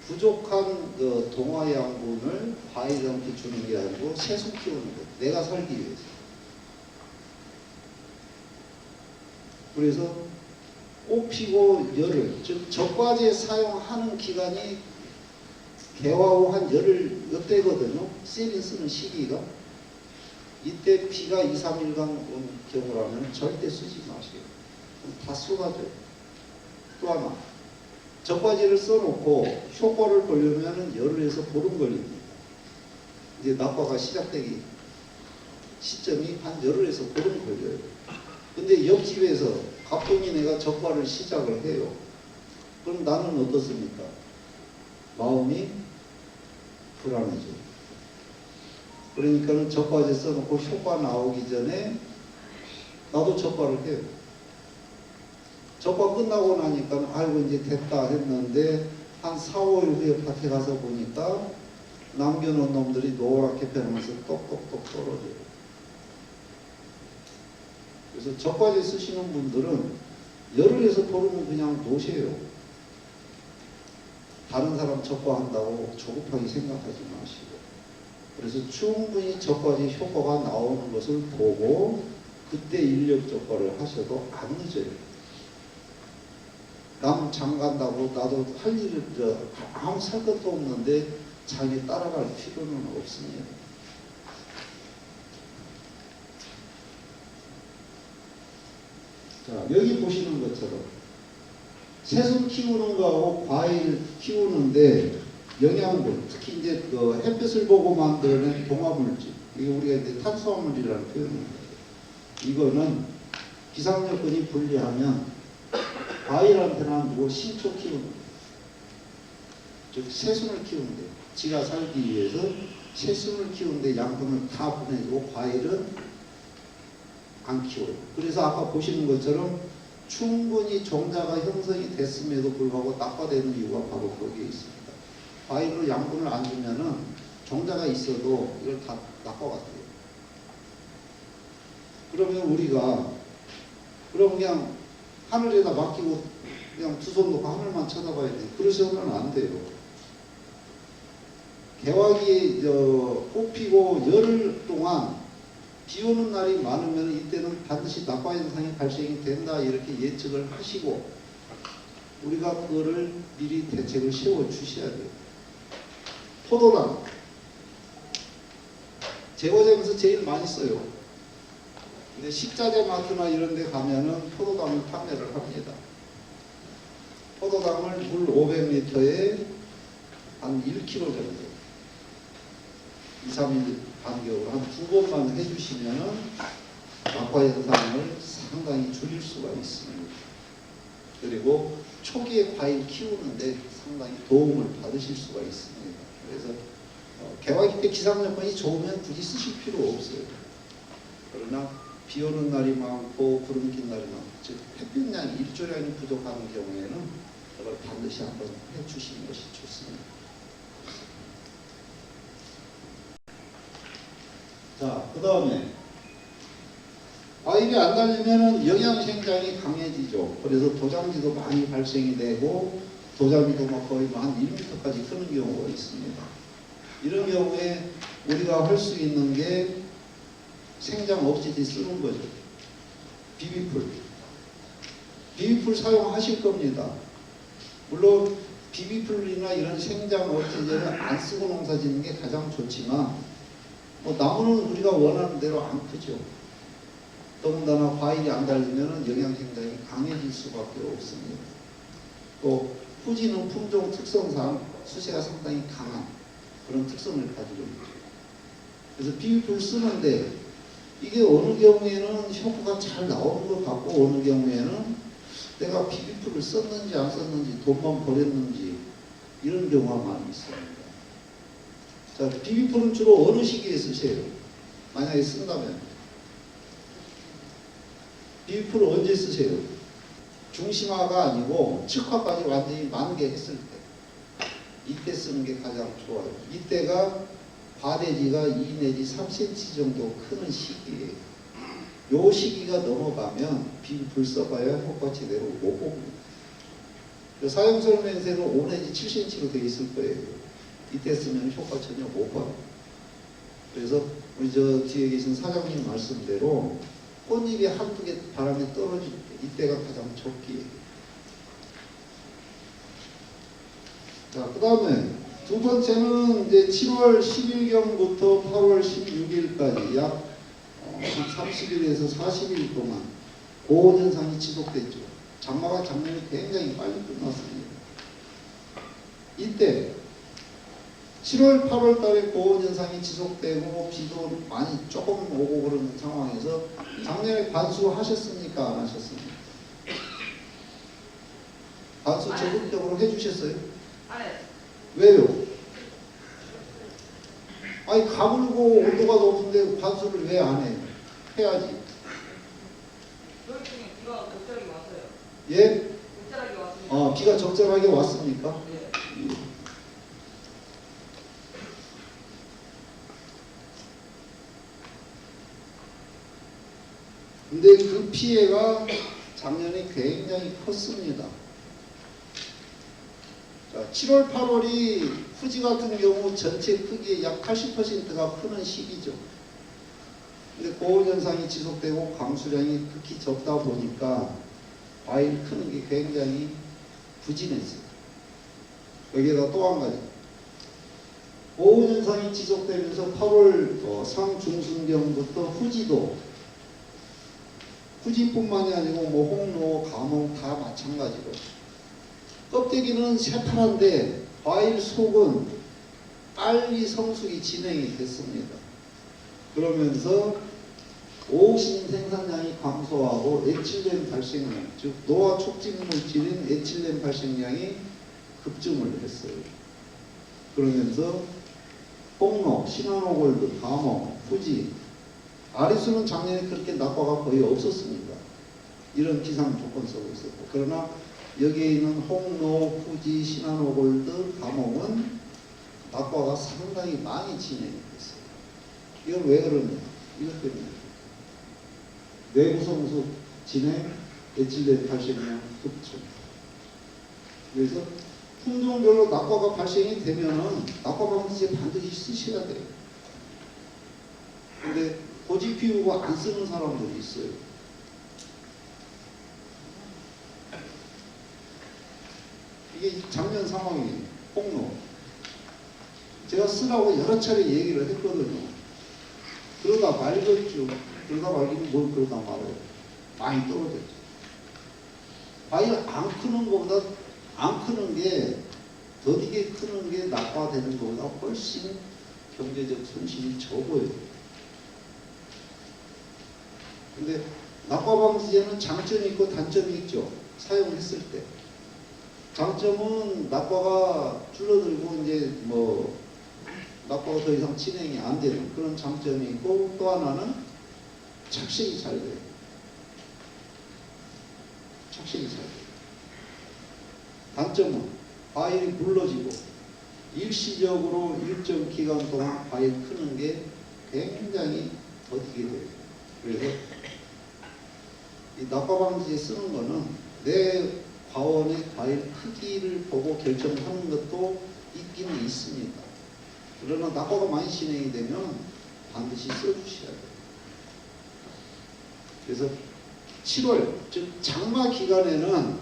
부족한 동화 양분을 과일한테 주는 게 아니고 세수 키우는 거. 내가 살기 위해서. 그래서 꽃 피고 열흘, 즉 적과제 사용하는 기간이 개화 후 한 열흘 이때거든요. 세린 쓰는 시기가. 이때 피가 2, 3일간 온 경우라면 절대 쓰지 마세요. 다 쏟아져요. 또 하나, 적과제를 써놓고 효과를 보려면 열흘에서 보름 걸립니다. 이제 낙과가 시작되기 시점이 한 열흘에서 보름 걸려요. 근데 옆집에서 갑동이네가 적과를 시작을 해요. 그럼 나는 어떻습니까? 마음이 불안해져요. 그러니까는 적과제 써놓고 효과 나오기 전에 나도 적과를 해요. 적과 끝나고 나니까 아이고 이제 됐다 했는데 한 4, 5일 후에 밭에 가서 보니까 남겨놓은 놈들이 노랗게 변하면서 똑똑똑 떨어져요. 그래서 적과제 쓰시는 분들은 열흘에서 보름은 그냥 놓으세요. 다른 사람 적과한다고 조급하게 생각하지 마시고. 그래서 충분히 적과제 효과가 나오는 것을 보고 그때 인력 적과를 하셔도 안 늦어요. 남 장간다고 나도 할 일을 아무 살 것도 없는데 장에 따라갈 필요는 없습니다. 자, 여기 보시는 것처럼 새순 키우는 거하고 과일 키우는데 영양분, 특히 이제 햇빛을 보고 만드는 동화물질, 이게 우리가 이제 탄수화물이라는 표현입니다. 이거는 기상 여건이 불리하면 과일한테는 뭐 신초 키우는 거예요. 즉 새순을 키우는데 지가 살기 위해서 새순을 키우는데 양분을 다 보내주고 과일은 안 키워요. 그래서 아까 보시는 것처럼 충분히 종자가 형성이 됐음에도 불구하고 낙과되는 이유가 바로 거기에 있습니다. 과일로 양분을 안 주면은 종자가 있어도 이걸 다 낙과가 돼요. 그러면 우리가 그럼 그냥 하늘에다 맡기고 그냥 두 손 놓고 하늘만 쳐다봐야 돼. 그러시면 안 돼요. 개화기 꽃 피고 열흘 동안 비 오는 날이 많으면 이때는 반드시 낙과 현상이 발생이 된다 이렇게 예측을 하시고 우리가 그거를 미리 대책을 세워 주셔야 돼요. 포도당 제과점에서 제일 많이 써요. 근데 식자재 마트나 이런 데 가면은 포도당을 판매를 합니다. 포도당을 물 500리터에 한 1kg 정도 2, 3일 간격으로 한 두 번만 해주시면은 낙과 현상을 상당히 줄일 수가 있습니다. 그리고 초기에 과일 키우는데 상당히 도움을 받으실 수가 있습니다. 그래서 개화기 때 기상 여건이 좋으면 굳이 쓰실 필요 없어요. 그러나 비 오는 날이 많고 구름 낀 날이 많고 즉 햇빛량이 일조량이 부족한 경우에는 이걸 반드시 한번 해주시는 것이 좋습니다. 자, 그 다음에 과일이 안 달리면 영양생장이 강해지죠. 그래서 도장지도 많이 발생이 되고 도장지도 막 거의 한 1m까지 크는 경우가 있습니다. 이런 경우에 우리가 할 수 있는 게 생장 없이지 쓰는 거죠. 비비풀. 비비풀 사용하실 겁니다. 물론 비비풀이나 이런 생장 없이제는 안 쓰고 농사 짓는 게 가장 좋지만 나무는 우리가 원하는 대로 안 크죠. 더군다나 과일이 안 달리면 영양생장이 강해질 수밖에 없습니다. 또 후지는 품종 특성상 수세가 상당히 강한 그런 특성을 가지고 있죠. 그래서 비비풀 쓰는데 이게 어느 경우에는 효과가 잘 나오는 것 같고 어느 경우에는 내가 비비풀을 썼는지 안 썼는지 돈만 버렸는지 이런 경우가 많이 있습니다. 자, 비비풀은 주로 어느 시기에 쓰세요? 만약에 쓴다면 비비풀을 언제 쓰세요? 중심화가 아니고 측화까지 완전히 만개했을 때 이때 쓰는 게 가장 좋아요. 이때가 과대지가 2 내지 3cm 정도 크는 시기예요. 요 시기가 넘어가면 빈불 써봐야 효과 제대로 못 봅니다. 사용 설명서에는 5 내지 7cm로 되어 있을 거예요. 이때 쓰면 효과 전혀 못 봐요. 그래서 우리 저 뒤에 계신 사장님 말씀대로 꽃잎이 한두 개 바람에 떨어질 때 이때가 가장 적기예요. 자, 그 다음에 두 번째는 이제 7월 10일경부터 8월 16일까지 약 30일에서 40일 동안 고온현상이 지속됐죠. 장마가 작년에 굉장히 빨리 끝났습니다. 이때 7월, 8월 달에 고온현상이 지속되고 비도 많이 조금 오고 그러는 상황에서 작년에 관수하셨습니까? 안 하셨습니까? 관수 적극적으로 해주셨어요? 안 해요. 왜요? 아니 가물고 온도가 높은데 관수를 왜 안 해요? 해야지. 교육 중에 비가 적절하게 왔어요. 예? 적절하게 왔습니다. 비가 적절하게 왔습니까? 네. 예. 근데 그 피해가 작년에 굉장히 컸습니다. 자, 7월, 8월이 후지 같은 경우 전체 크기의 약 80%가 크는 시기죠. 근데 고온현상이 지속되고 강수량이 극히 적다 보니까 과일 크는 게 굉장히 부진했어요. 여기에다 또 한 가지. 고온현상이 지속되면서 8월 상중순경부터 후지도 후지뿐만이 아니고 뭐 홍로, 감옥 다 마찬가지로 껍데기는 새파란데 과일 속은 빨리 성숙이 진행이 됐습니다. 그러면서 오신 생산량이 감소하고 에틸렌 발생량, 즉 노화 촉진 물질인 에틸렌 발생량이 급증을 했어요. 그러면서 홍로, 시나노골드, 감옥, 후지, 아리수는 작년에 그렇게 낙과가 거의 없었습니다. 이런 기상 조건 속에 있었고, 그러나 여기에 있는 홍로, 후지, 시나노골드, 감옥은 낙과가 상당히 많이 진행이 됐어요. 이건 왜 그러냐? 이것 때문에 내부 성숙 진행, 에틸렌 발생량 급증. 그래서 품종별로 낙과가 발생이 되면은 낙과 방지제 반드시 쓰셔야 돼요. 근데 고지 피우고 안 쓰는 사람들이 있어요. 이게 작년 상황이에요. 홍로. 제가 쓰라고 여러 차례 얘기를 했거든요. 그러다 말겠죠. 그러다 말기는 뭘 그러다 말아요. 많이 떨어졌죠. 과일 안 크는 것보다 안 크는 게 더디게 크는 게 낙과되는 것보다 훨씬 경제적 손실이 적어요. 근데 낙과 방지제는 장점이 있고 단점이 있죠. 사용했을 때. 장점은 낙과가 줄어들고 이제 뭐 낙과가 더 이상 진행이 안 되는 그런 장점이 있고, 또 하나는 착색이 잘 돼요. 착색이 잘 돼요. 단점은 과일이 물러지고 일시적으로 일정 기간 동안 과일 크는 게 굉장히 더디게 돼요. 그래서 이 낙과방지제 쓰는 거는 내 과원의 과일 크기를 보고 결정하는 것도 있기는 있습니다. 그러나 낙과가 많이 진행이 되면 반드시 써주셔야 돼요. 그래서 7월, 즉 장마 기간에는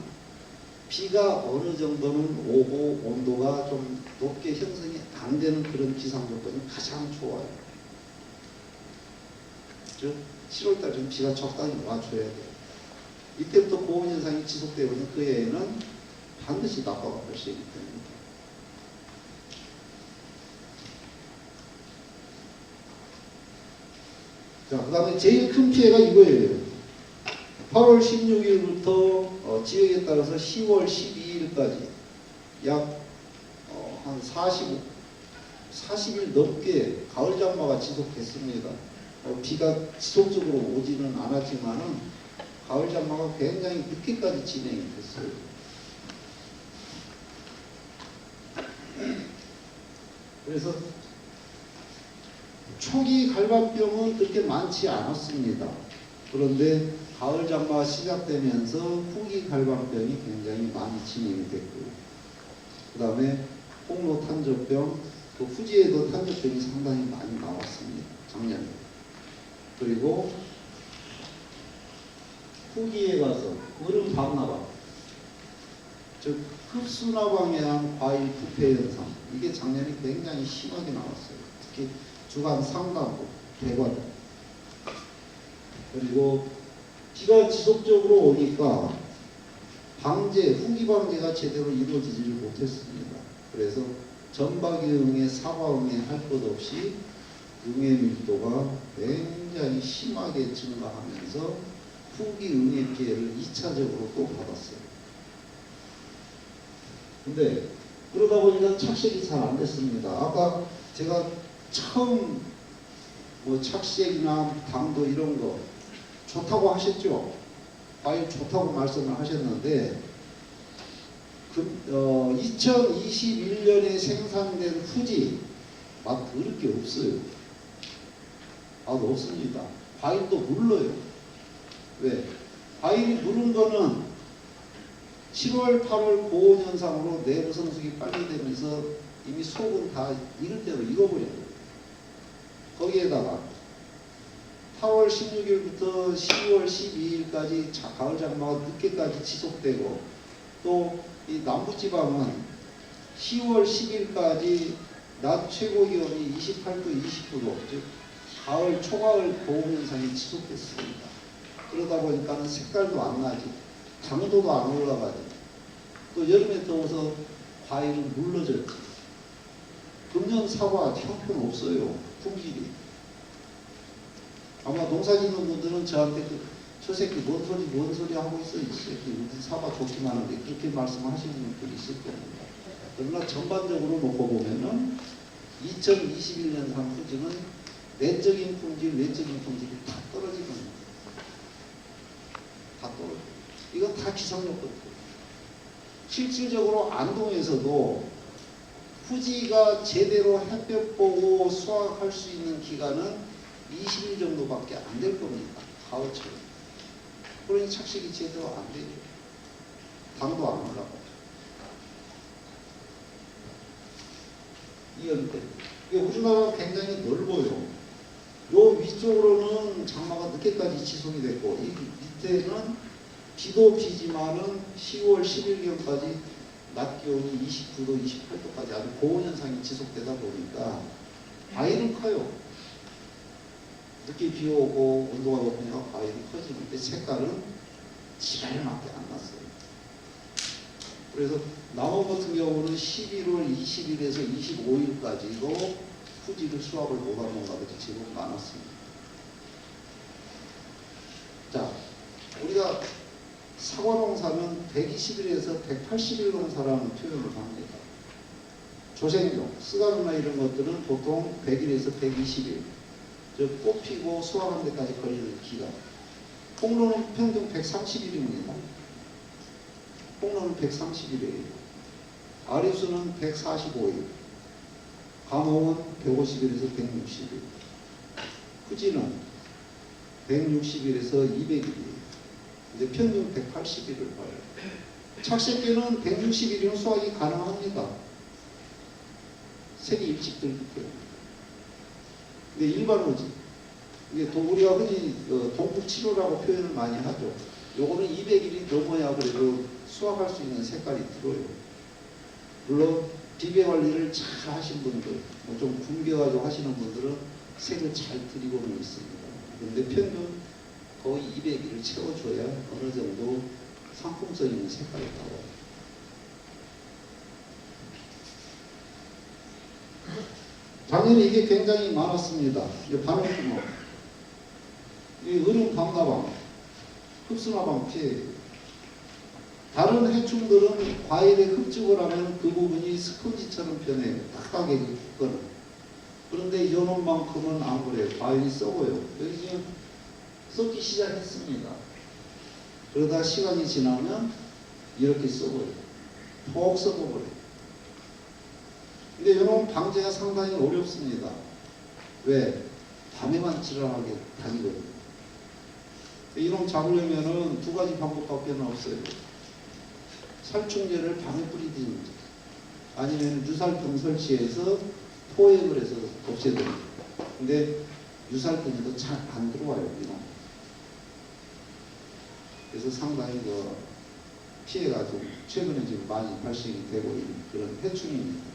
비가 어느 정도는 오고 온도가 좀 높게 형성이 안 되는 그런 기상 조건이 가장 좋아요. 즉 7월달에는 비가 적당히 와줘야 돼요. 이때부터 고온현상이 지속되면 그 해에는 반드시 낙과가 발생이 됩니다. 자, 그 다음에 제일 큰 피해가 이거예요. 8월 16일부터 지역에 따라서 10월 12일까지 약 한 40일 넘게 가을 장마가 지속됐습니다. 비가 지속적으로 오지는 않았지만은 가을 장마가 굉장히 늦게까지 진행이 됐어요. 그래서 초기 갈반병은 그렇게 많지 않았습니다. 그런데 가을 장마가 시작되면서 후기 갈반병이 굉장히 많이 진행이 됐고요. 그 다음에 홍로 탄저병, 또 후지에도 탄저병이 상당히 많이 나왔습니다. 작년에. 그리고 후기에 가서 얼음 방나방, 즉 흡수나방에 의한 과일 부패 현상, 이게 작년에 굉장히 심하게 나왔어요. 특히 주간 상당부, 대관. 그리고 비가 지속적으로 오니까 방제, 후기 방제가 제대로 이루어지지를 못했습니다. 그래서 전박이응에 사과응에 할 것 없이 응의 밀도가 굉장히 심하게 증가하면서 후기 응의 피해를 2차적으로 또 받았어요. 근데 그러다 보니까 착색이 잘 안 됐습니다. 아까 제가 처음 뭐 착색이나 당도 이런 거 좋다고 하셨죠? 과일 좋다고 말씀을 하셨는데 2021년에 생산된 후지 맛 더울 게 없어요. 맛 없습니다. 과일도 물러요. 왜? 과일이 무른 거는 7월, 8월 고온 현상으로 내부 성숙이 빨리 되면서 이미 속은 다 익을 대로 익어버려요. 거기에다가 8월 16일부터 12월 12일까지 가을 장마가 늦게까지 지속되고 또 이 남부지방은 10월 10일까지 낮 최고 기온이 28도, 29도, 즉 가을, 초가을 고온 현상이 지속됐습니다. 그러다 보니까 색깔도 안 나지, 당도도 안 올라가지. 또 여름에 더워서 과일은 물러졌지. 금년 사과 형편없어요. 품질이. 아마 농사 짓는 분들은 저한테 저 새끼 뭔 소리 하고 있어. 이 새끼 우리 사과 좋기만 하는데 그렇게 말씀하시는 분들이 있을 겁니다. 그러나 전반적으로 놓고 보면은 2021년산 후지는 내적인 품질, 외적인 품질이 다 떨어지거든요. 다 떨어져요. 이건 다 기상요건이에요. 실질적으로 안동에서도 후지가 제대로 햇볕 보고 수확할 수 있는 기간은 20일 정도밖에 안 될 겁니다. 가을처럼. 그러니 착식이 제대로 안 되죠. 당도 안 올라가죠. 이연대. 우리나라가 굉장히 넓어요. 요 위쪽으로는 장마가 늦게까지 지속이 됐고, 이 밑에는 비도 비지만은 10월 10일경까지 낮 기온이 29도, 28도까지 아주 고온 현상이 지속되다 보니까 과일은 커요. 늦게 비 오고 온도가 높으니까 과일이 커지는데 색깔은 지랄밖에 안 났어요. 그래서 남원 같은 경우는 11월 20일에서 25일까지도 후지를 수확을 못한 농가들이 제법 많았습니다. 자, 우리가 사과 농사는 120일에서 180일 농사라는 표현을 합니다. 조생종, 쓰가루나 이런 것들은 보통 100일에서 120일, 즉 꽃피고 수확하는 데까지 걸리는 기간. 홍로는 평균 130일입니다. 홍로는 130일이에요. 아리수는 145일, 감홍은 150일에서 160일, 후지는 160일에서 200일이에요. 이제 평균 180일을 봐요. 착색계는 160일이면 수확이 가능합니다. 색이 일찍 들기 때문에. 근데 일반 후지, 이게 우리가 흔히 동북7호라고 표현을 많이 하죠. 요거는 200일이 넘어야 그래도 수확할 수 있는 색깔이 들어요. 물론 비배 관리를 잘 하신 분들, 좀 굶겨가지고 하시는 분들은 색을 잘 들이고는 있습니다. 그런데 평균 거의 200일을 채워줘야 어느 정도 상품성 있는 색깔이 나와요. 작년에 이게 굉장히 많았습니다. 이제 반응구멍, 이 얼음 방나방, 흡수나방 피해. 다른 해충들은 과일에 흡집을 하면 그 부분이 스펀지처럼 변해요. 딱딱하게 굳거나. 그런데 연온만큼은 안 그래요. 과일이 썩어요. 여기 지금 썩기 시작했습니다. 그러다 시간이 지나면 이렇게 썩어요. 푹 썩어버려요. 근데 이런 방제가 상당히 어렵습니다. 왜? 밤에만 지랄하게 다니거든요. 이놈 잡으려면은 두 가지 방법밖에 없어요. 살충제를 밤에 뿌리든지 아니면 유살등 설치해서 포획을 해서 없애든지. 근데 유살등에도 잘 안 들어와요, 이놈. 그래서 상당히 그 피해가 좀 최근에 지금 많이 발생이 되고 있는 그런 해충입니다.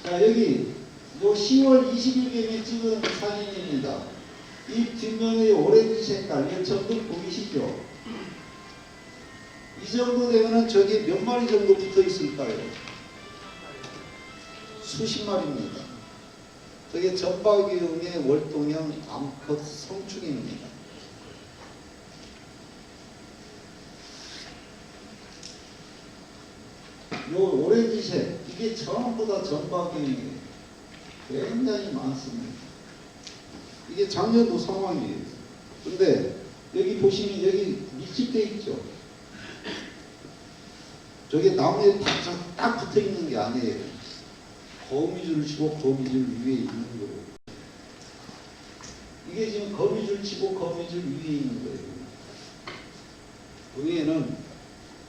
자, 여기 뭐 10월 20일경에 찍은 사진입니다. 이 뒷면의 오렌지 색깔, 이거 전부 보이시죠? 이 정도 되면은 저게 몇 마리 정도 붙어 있을까요? 수십 마리입니다. 저게 전박이용의 월동형 암컷 성충입니다. 요 오렌지색, 이게 전부 다 전박이용이에요. 굉장히 많습니다. 이게 작년도 상황이에요. 근데 여기 보시면 여기 밀집되어 있죠. 저게 나무에 딱 붙어 있는 게 아니에요. 거미줄을 치고 거미줄 위에 있는 거예요. 이게 지금 거미줄 치고 거미줄 위에 있는 거예요. 응애는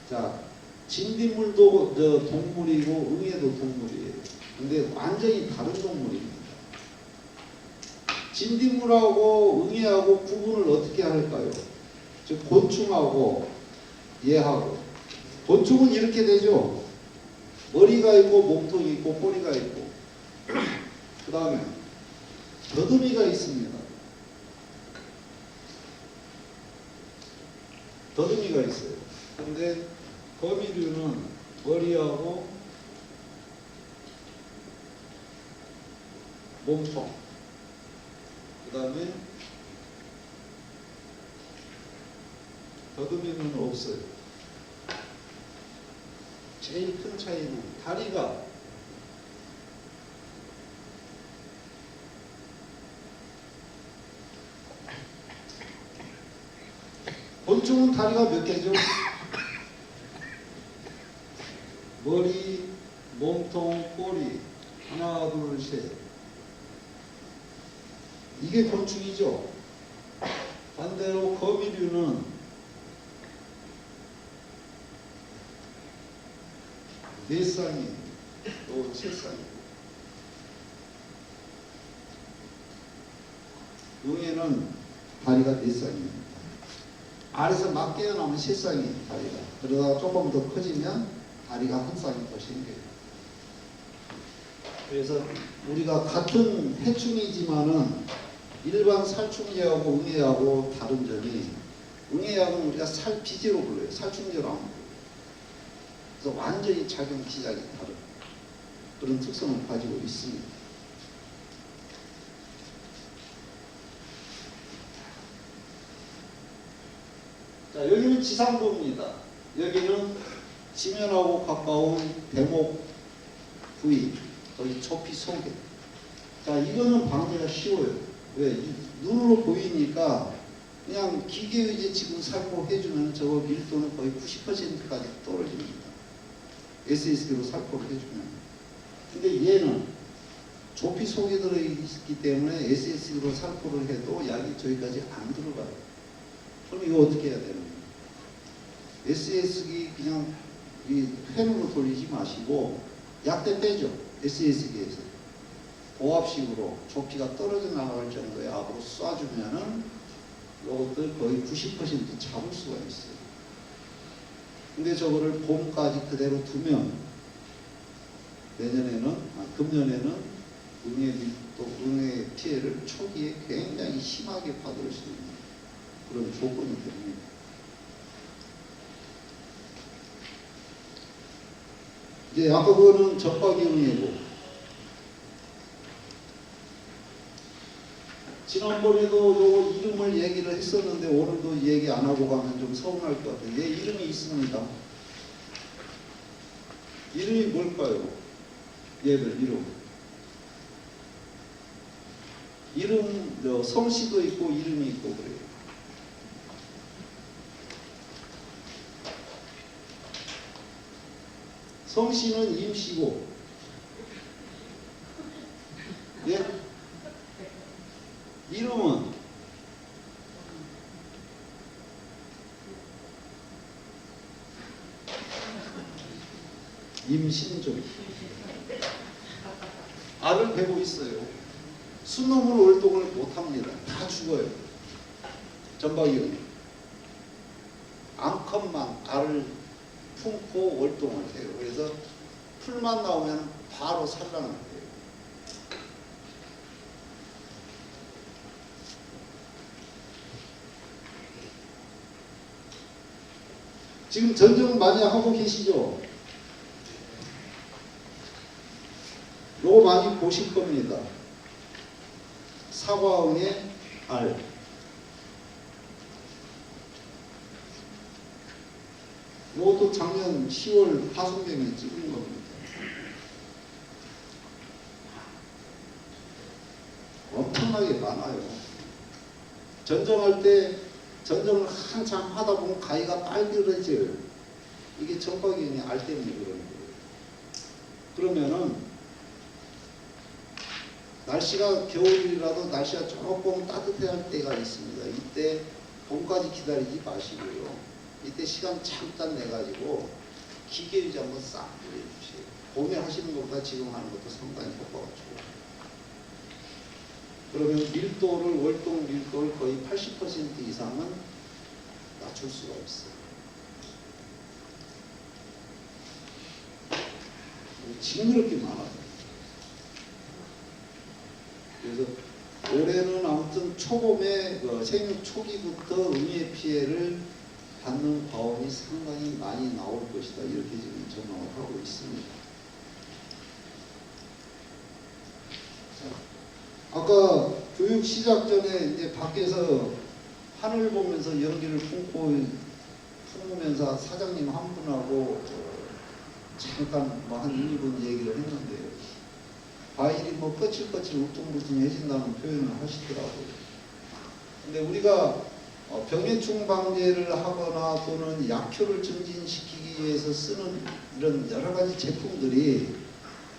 자 진딧물도 동물이고 응애도 동물이에요. 근데 완전히 다른 동물입니다. 진딧물하고 응애하고 구분을 어떻게 할까요? 즉 곤충하고 얘하고 곤충은 이렇게 되죠. 머리가 있고 몸통이 있고 꼬리가 있고 그 다음에 더듬이가 있습니다. 더듬이가 있어요. 근데 거미류는 머리하고 몸통 그 다음에 더듬이는 없어요. 제일 큰 차이는 다리가 곤충은 다리가 몇 개죠? 머리, 몸통, 꼬리 하나, 둘, 셋. 이게 곤충이죠. 반대로 거미류는 네 쌍이 또 세 쌍이. 응애는 다리가 네 쌍입니다. 알에서 막 깨어나면 세 쌍이 다리가. 그러다가 조금 더 커지면 다리가 한 쌍이 더 생겨요. 그래서 우리가 같은 해충이지만은 일반 살충제하고 응애하고 다른 점이 응애약은 우리가 살비제로 불러요. 살충제로 안 불러요. 그래서 완전히 작용 기작이 다른 그런 특성을 가지고 있습니다. 자, 여기는 지상부입니다. 여기는 지면하고 가까운 대목 부위, 거의 초피 속에. 자, 이거는 방제가 쉬워요. 왜? 눈으로 보이니까 그냥 기계 의제 지금 살포해주면 저거 밀도는 거의 90%까지 떨어집니다. SSD로 살포를 해주면. 근데 얘는 조피 속에 들어있기 때문에 SSD로 살포를 해도 약이 저기까지 안 들어가요. 그럼 이거 어떻게 해야 되는 거예요? SSD 그냥 이 펜으로 돌리지 마시고 약대 빼죠. SSD에서. 고압식으로 조피가 떨어져 나갈 정도의 압으로 쏴주면은 이것들 거의 90% 잡을 수가 있어요. 근데 저거를 봄까지 그대로 두면 내년에는, 금년에는 응애 피해를 초기에 굉장히 심하게 받을 수 있는 그런 조건이 됩니다. 이제 아까 그거는 전박이 응애고, 지난번에도 요 이름을 얘기를 했었는데 오늘도 얘기 안 하고 가면 좀 서운할 것 같아요. 얘 이름이 있습니다. 이름이 뭘까요? 얘들 이름 성씨도 있고 이름이 있고 그래요. 성씨는 임씨고, 예? 이름은 임신조. 알을 베고 있어요. 순놈은 월동을 못합니다. 다 죽어요. 전박이는 암컷만 알을 품고 월동을 해요. 그래서 풀만 나오면 바로 산란을 해요. 지금 전쟁 많이 하고 계시죠? 요거 많이 보실 겁니다. 사과응의 알. 요것도 작년 10월 화순경에 찍은 겁니다. 엄청나게 많아요. 전쟁할 때 전쟁을 한참 하다 보면 가위가 빨개져요. 이게 전박이응의 알 때문에 그런 거예요. 그러면은 날씨가 겨울이라도 날씨가 조금 따뜻할 때가 있습니다. 이때 봄까지 기다리지 마시고요. 이때 시간 잠깐 내가지고 기계유지 한번 싹 뿌려주세요. 봄에 하시는 것보다 지금 하는 것도 상당히 효과가 좋아요. 그러면 밀도를, 월동 밀도를 거의 80% 이상은 낮출 수가 있어요. 징그럽게 많아요. 그래서 올해는 아무튼 초봄에 생육 초기부터 응애 피해를 받는 과원이 상당히 많이 나올 것이다. 이렇게 지금 전망을 하고 있습니다. 자, 아까 교육 시작 전에 이제 밖에서 하늘 보면서 연기를 품으면서 사장님 한 분하고 잠깐 뭐 한 1, 2분 얘기를 했는데요. 과일이 뭐 거칠거칠 울퉁불퉁해진다는 표현을 하시더라고요. 근데 우리가 병해충 방제를 하거나 또는 약효를 증진시키기 위해서 쓰는 이런 여러 가지 제품들이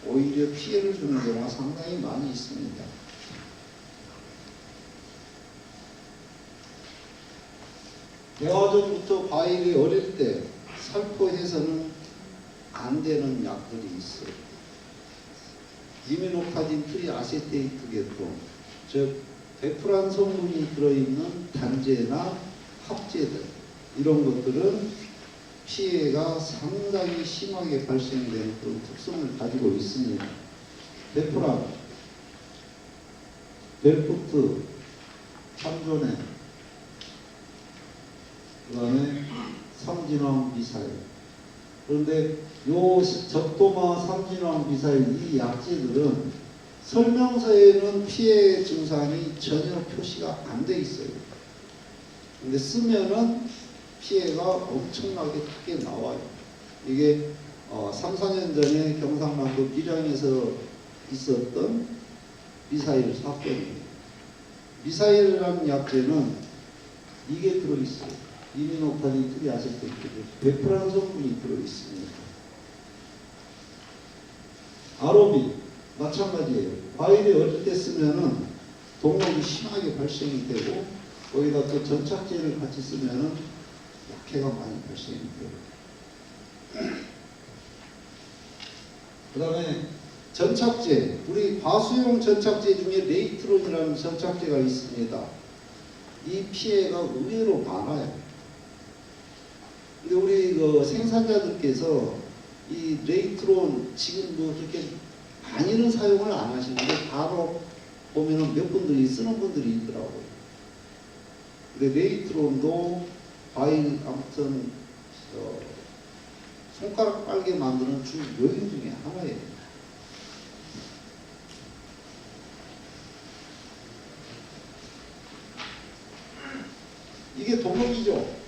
오히려 피해를 주는 경우가 상당히 많이 있습니다. 대화전부터 과일이 어릴 때 살포해서는 안 되는 약들이 있어요. 이미노카딘 트리아세테이트 계통, 즉 베프란 성분이 들어있는 단제나 합제들, 이런 것들은 피해가 상당히 심하게 발생되는 그런 특성을 가지고 있습니다. 베프란, 벨푸트, 참조네, 그 다음에 삼진왕 미사일. 그런데 요 적도마 삼진왕 미사일 이 약제들은 설명서에는 피해 증상이 전혀 표시가 안 돼 있어요. 근데 쓰면은 피해가 엄청나게 크게 나와요. 이게 3, 4년 전에 경상남도 밀양에서 있었던 미사일 사건이에요. 미사일이라는 약제는 이게 들어있어요. 이미노카딘 트리아세테이트, 베프란 성분이 들어있습니다. 아로빈 마찬가지예요. 과일이 어릴 때 쓰면은 동록이 심하게 발생이 되고 거기다 또 전착제를 같이 쓰면은 약해가 많이 발생이 돼요. 그 다음에 전착제, 우리 과수용 전착제 중에 레이트론이라는 전착제가 있습니다. 이 피해가 의외로 많아요. 근데 우리 그 생산자들께서 이 레이트론 지금 뭐 그렇게 많이는 사용을 안 하시는데 바로 보면은 몇 분들이 쓰는 분들이 있더라고요. 근데 레이트론도 과일 아무튼 손가락 빨게 만드는 주 요인 중에 하나예요. 이게 동록이죠.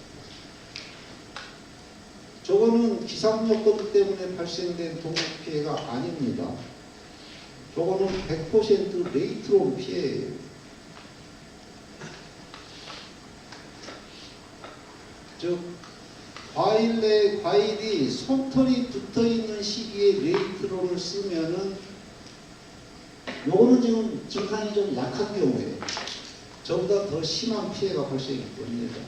저거는 기상 요건 때문에 발생된 동록 피해가 아닙니다. 저거는 100% 레이트론 피해예요. 즉 과일 내 과일이 솜털이 붙어 있는 시기에 레이트론을 쓰면은 요거는 지금 증상이 좀 약한 경우에 저보다 더 심한 피해가 발생이 됩니다.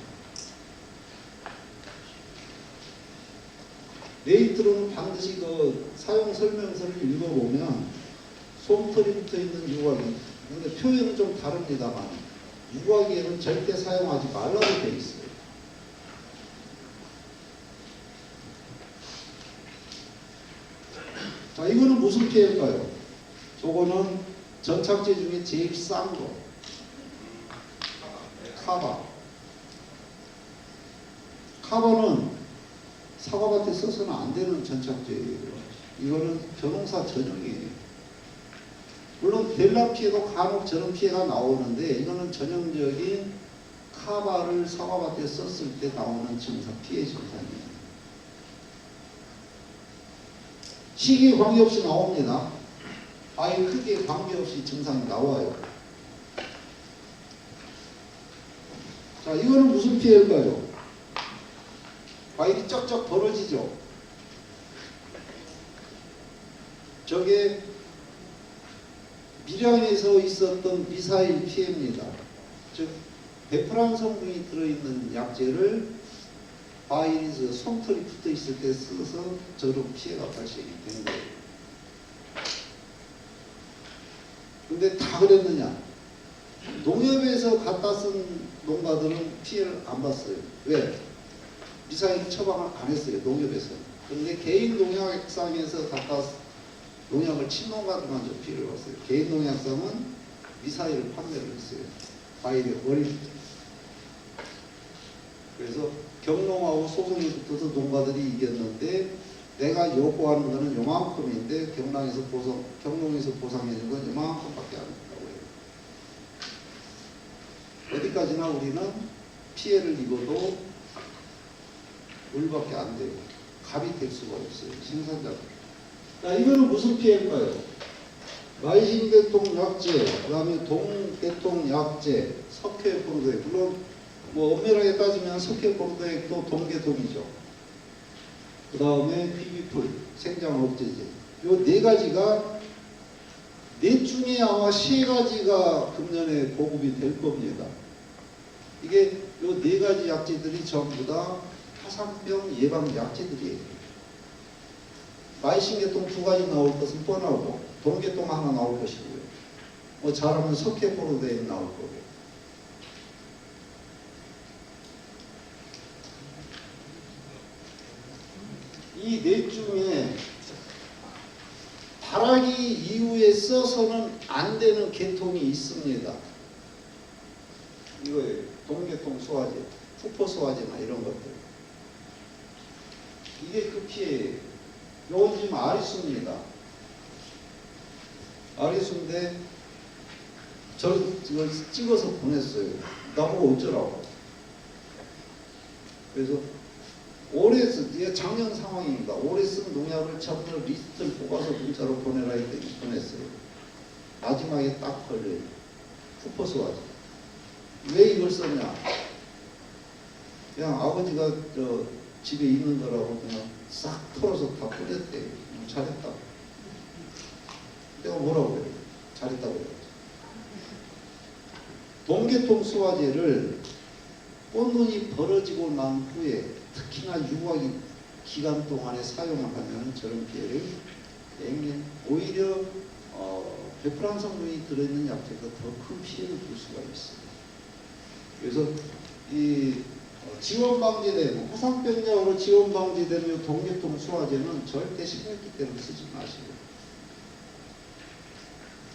레이트론은 반드시 그 사용 설명서를 읽어보면 솜털이 붙어 있는 유곽이, 근데 표현은 좀 다릅니다만 유곽에는 절대 사용하지 말라고 되어 있어요. 자, 이거는 무슨 피해일까요? 저거는 전착제 중에 제일 싼 거. 카바. 카바는 사과밭에 써서는 안 되는 전착제예요. 이거는 벼농사 전용이에요. 물론 벨라 피해도 간혹 저런 피해가 나오는데 이거는 전형적인 카바를 사과밭에 썼을 때 나오는 증상, 피해 증상이에요. 시기에 관계없이 나옵니다. 아예 크게 관계없이 증상이 나와요. 자, 이거는 무슨 피해일까요? 과일이 쩍쩍 벌어지죠. 저게 밀양에서 있었던 미사일 피해입니다. 즉 베프란 성분이 들어있는 약재를 과일에서 솜털이 붙어 있을 때 써서 저런 피해가 발생이 된 거예요. 근데 다 그랬느냐? 농협에서 갖다 쓴 농가들은 피해를 안 봤어요. 왜? 미사일 처방을 안 했어요. 농협에서. 근데 개인 농약상에서 갖다 농약을 친 농가들만 좀 피해를 봤어요. 개인 농약상은 미사일을 판매를 했어요. 과일이 어릴 때. 그래서 경농하고 소송이 붙어서 농가들이 이겼는데 내가 요구하는 거는 요만큼인데 경농에서 보상해 준 건 요만큼밖에 안 된다고 해요. 어디까지나 우리는 피해를 입어도 물밖에 안 돼요. 갑이 될 수가 없어요. 생산자가. 자, 이거는 무슨 피해일까요? 마이신계통 약제, 그 다음에 동계통 약제, 석회포르도액. 물론 뭐 엄밀하게 따지면 석회포르도액도 동계통이죠. 그 다음에 PB풀, 생장억제제. 요 네 가지가 넷 중에 아마 세 가지가 금년에 보급이 될 겁니다. 이게 요 네 가지 약제들이 전부 다 화상병 예방 약제들이에요. 마이신계통 두 가지 나올 것은 뻔하고 동계통 하나 나올 것이고요. 뭐 잘하면 석회포르도액 나올 거고. 이 넷 중에 발화기 이후에 써서는 안 되는 계통이 있습니다. 이거예요. 동계통 소화제, 푸포 소화제나 이런 것들. 이게 그 피해예요. 요건 지금 아리수입니다. 아리수인데 저를 찍어서 보냈어요. 나보고 어쩌라고. 그래서 올해 이게 작년 상황입니다. 올해 쓴 농약을 전부 리스트를 뽑아서 문자로 보내라 했더니 보냈어요. 마지막에 딱 걸려요. 푸포스와지. 왜 이걸 썼냐? 그냥 아버지가 집에 있는 거라고 그냥 싹 털어서 다 뿌렸대요. 잘했다고. 내가 뭐라고 그래요? 잘했다고 그래요. 동계통 수화제를 꽃눈이 벌어지고 난 후에 특히나 유효하기 기간 동안에 사용을 하면 저런 피해를 오히려 베프란 성분이 들어있는 약재가 더 큰 피해를 줄 수가 있습니다. 그래서 이 지원방지된 화상병약으로 지원방지된 동계통 수화제는 절대 신경기 때는 쓰지 마시고,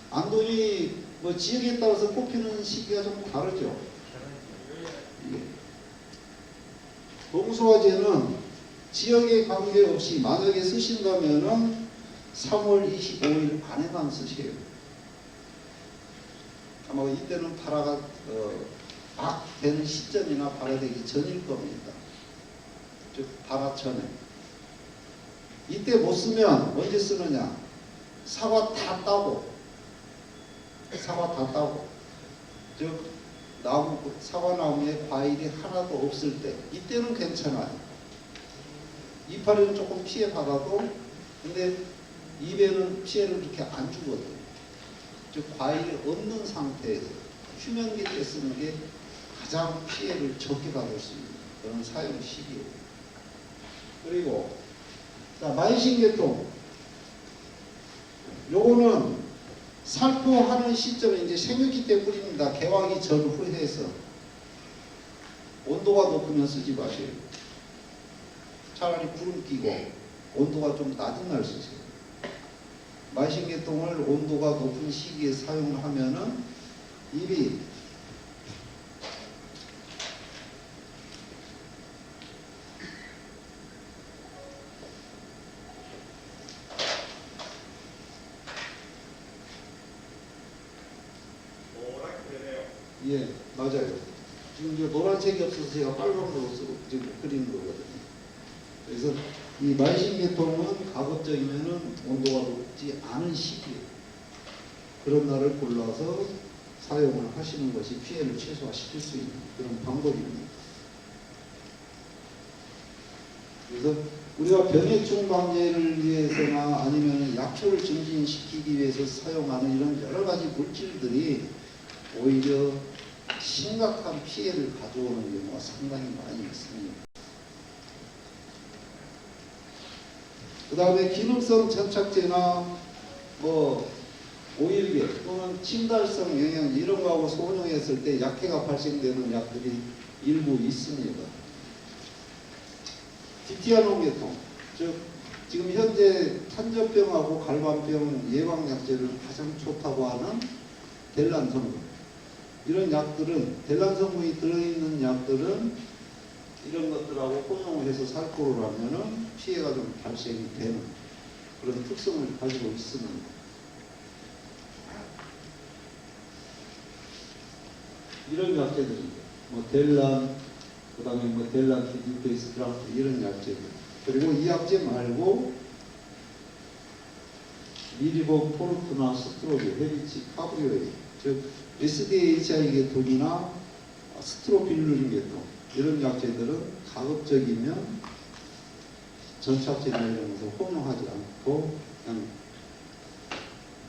안돈이 뭐 지역에 따라서 뽑히는 시기가 좀 다르죠. 동수화제는 지역에 관계없이 만약에 쓰신다면은 3월 25일 안에만 쓰세요. 아마 이때는 발화가 막 되는 시점이나 발화되기 전일 겁니다. 즉 발화 전에. 이때 못 쓰면 언제 쓰느냐? 사과 다 따고, 즉 사과 나무에 과일이 하나도 없을 때, 이때는 괜찮아요. 이파리는 조금 피해 받아도 근데 입에는 피해를 그렇게 안 주거든요. 즉 과일이 없는 상태에서 휴면기 때 쓰는 게 가장 피해를 적게 받을 수 있는 그런 사용 시기예요. 그리고 자, 만신계통 요거는 살포하는 시점에 이제 생육기 때 뿌립니다. 개화기 전후해서 온도가 높으면 쓰지 마세요. 차라리 구름 끼고 온도가 좀 낮은 날 쓰세요. 만신계통을 온도가 높은 시기에 사용을 하면은 잎이 예, 맞아요. 지금 이제 노란색이 없어서 제가 빨간색으로 쓰고 지금 그리는 거거든요. 그래서 이 만신계통은 가급적이면은 온도가 높지 않은 시기에 그런 날을 골라서 사용을 하시는 것이 피해를 최소화시킬 수 있는 그런 방법입니다. 그래서 우리가 병해충 방제를 위해서나 아니면 약효를 증진시키기 위해서 사용하는 이런 여러 가지 물질들이 오히려 심각한 피해를 가져오는 경우가 상당히 많이 있습니다. 그 다음에 기능성 접착제나 뭐 오일계 또는 침달성 영양제 이런 거하고 혼용했을 때 약해가 발생되는 약들이 일부 있습니다. 디티아논계통, 즉 지금 현재 탄저병하고 갈반병 예방약제를 가장 좋다고 하는 델란 성분 이런 약들은 델란 성분이 들어있는 약들은 이런 것들하고 혼용을 해서 살포를 하면은 피해가 좀 발생이 되는 그런 특성을 가지고 있습니다. 이런 약제들입니다. 뭐 델란, 그 다음에 뭐 델란 디디페이스트라프 이런 약제들. 그리고 이 약제 말고 미리본 포르프나 스트로비, 헤비치, 카브리오이, 즉 SDHI 계통이나 스트로빌루린 계통 이런 약제들은 가급적이면 전착제나 이런 것을 혼용하지 않고 그냥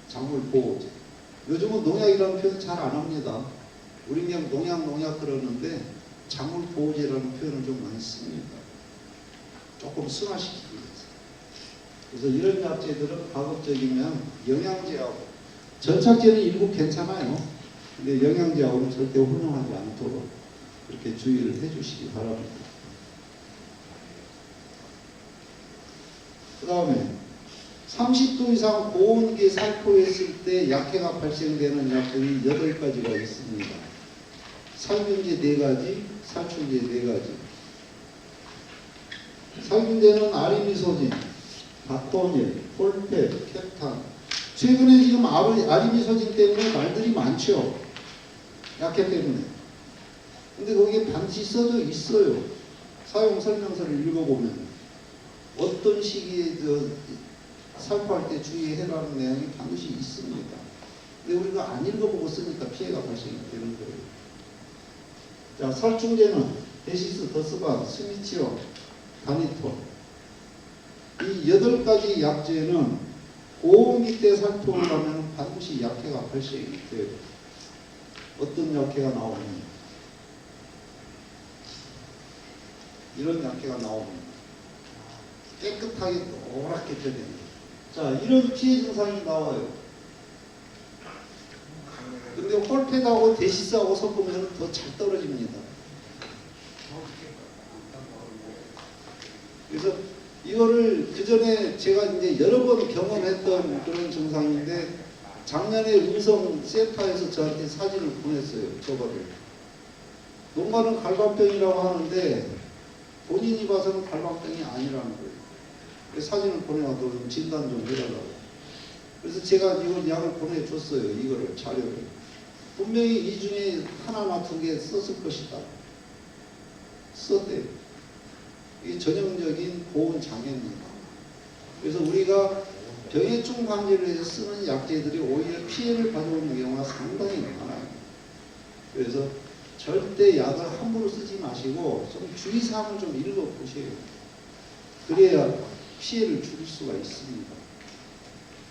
작물 보호제. 요즘은 농약이라는 표현 잘 안 합니다. 우리 그냥 농약 그러는데 작물 보호제라는 표현을 좀 많이 씁니다. 조금 순화시키기 위해서. 그래서 이런 약제들은 가급적이면 영양제하고 전착제는 일부 괜찮아요. 근데 영양제하고는 절대 혼용하지 않도록 그렇게 주의를 해주시기 바랍니다. 그 다음에 30도 이상 고온기에 살포했을 때 약해가 발생되는 약들이 8가지가 있습니다. 살균제 4가지, 살충제 4가지. 살균제는 아리미소진, 바코닐, 폴펫, 캡탄. 최근에 지금 아리미소진 때문에 말들이 많죠. 약해 때문에. 근데 거기에 반드시 써져 있어요. 사용 설명서를 읽어보면 어떤 시기에 살포할 때 주의해라는 내용이 반드시 있습니다. 근데 우리가 안 읽어보고 쓰니까 피해가 발생이 되는 거예요. 자, 살충제는 데시스, 더스반, 스미치오, 다니톨. 이 8가지 약제는 고온기 때 살포를 하면 반드시 약해가 발생이 돼요. 어떤 약해가 나오느냐. 이런 약해가 나옵니다. 깨끗하게 노랗게 변해요. 자, 이런 피해 증상이 나와요. 근데 홀펫하고 데시스하고 섞으면 더 잘 떨어집니다. 그래서 이거를 그 전에 제가 이제 여러 번 경험했던 그런 증상인데 작년에 음성센터에서 저한테 사진을 보냈어요. 저거를. 농가는 갈반병이라고 하는데 본인이 봐서는 갈반병이 아니라는 거예요. 그래서 사진을 보내와서 진단 좀 해달라고. 그래서 제가 이걸 약을 보내줬어요. 이거를 자료를. 분명히 이 중에 하나나 2개 썼을 것이다. 썼대요. 이게 전형적인 고온 장애입니다. 그래서 우리가 병해충 방지를 위해서 쓰는 약제들이 오히려 피해를 가져오는 경우가 상당히 많아요. 그래서 절대 약을 함부로 쓰지 마시고 좀 주의사항을 좀 읽어보세요. 그래야 피해를 줄일 수가 있습니다.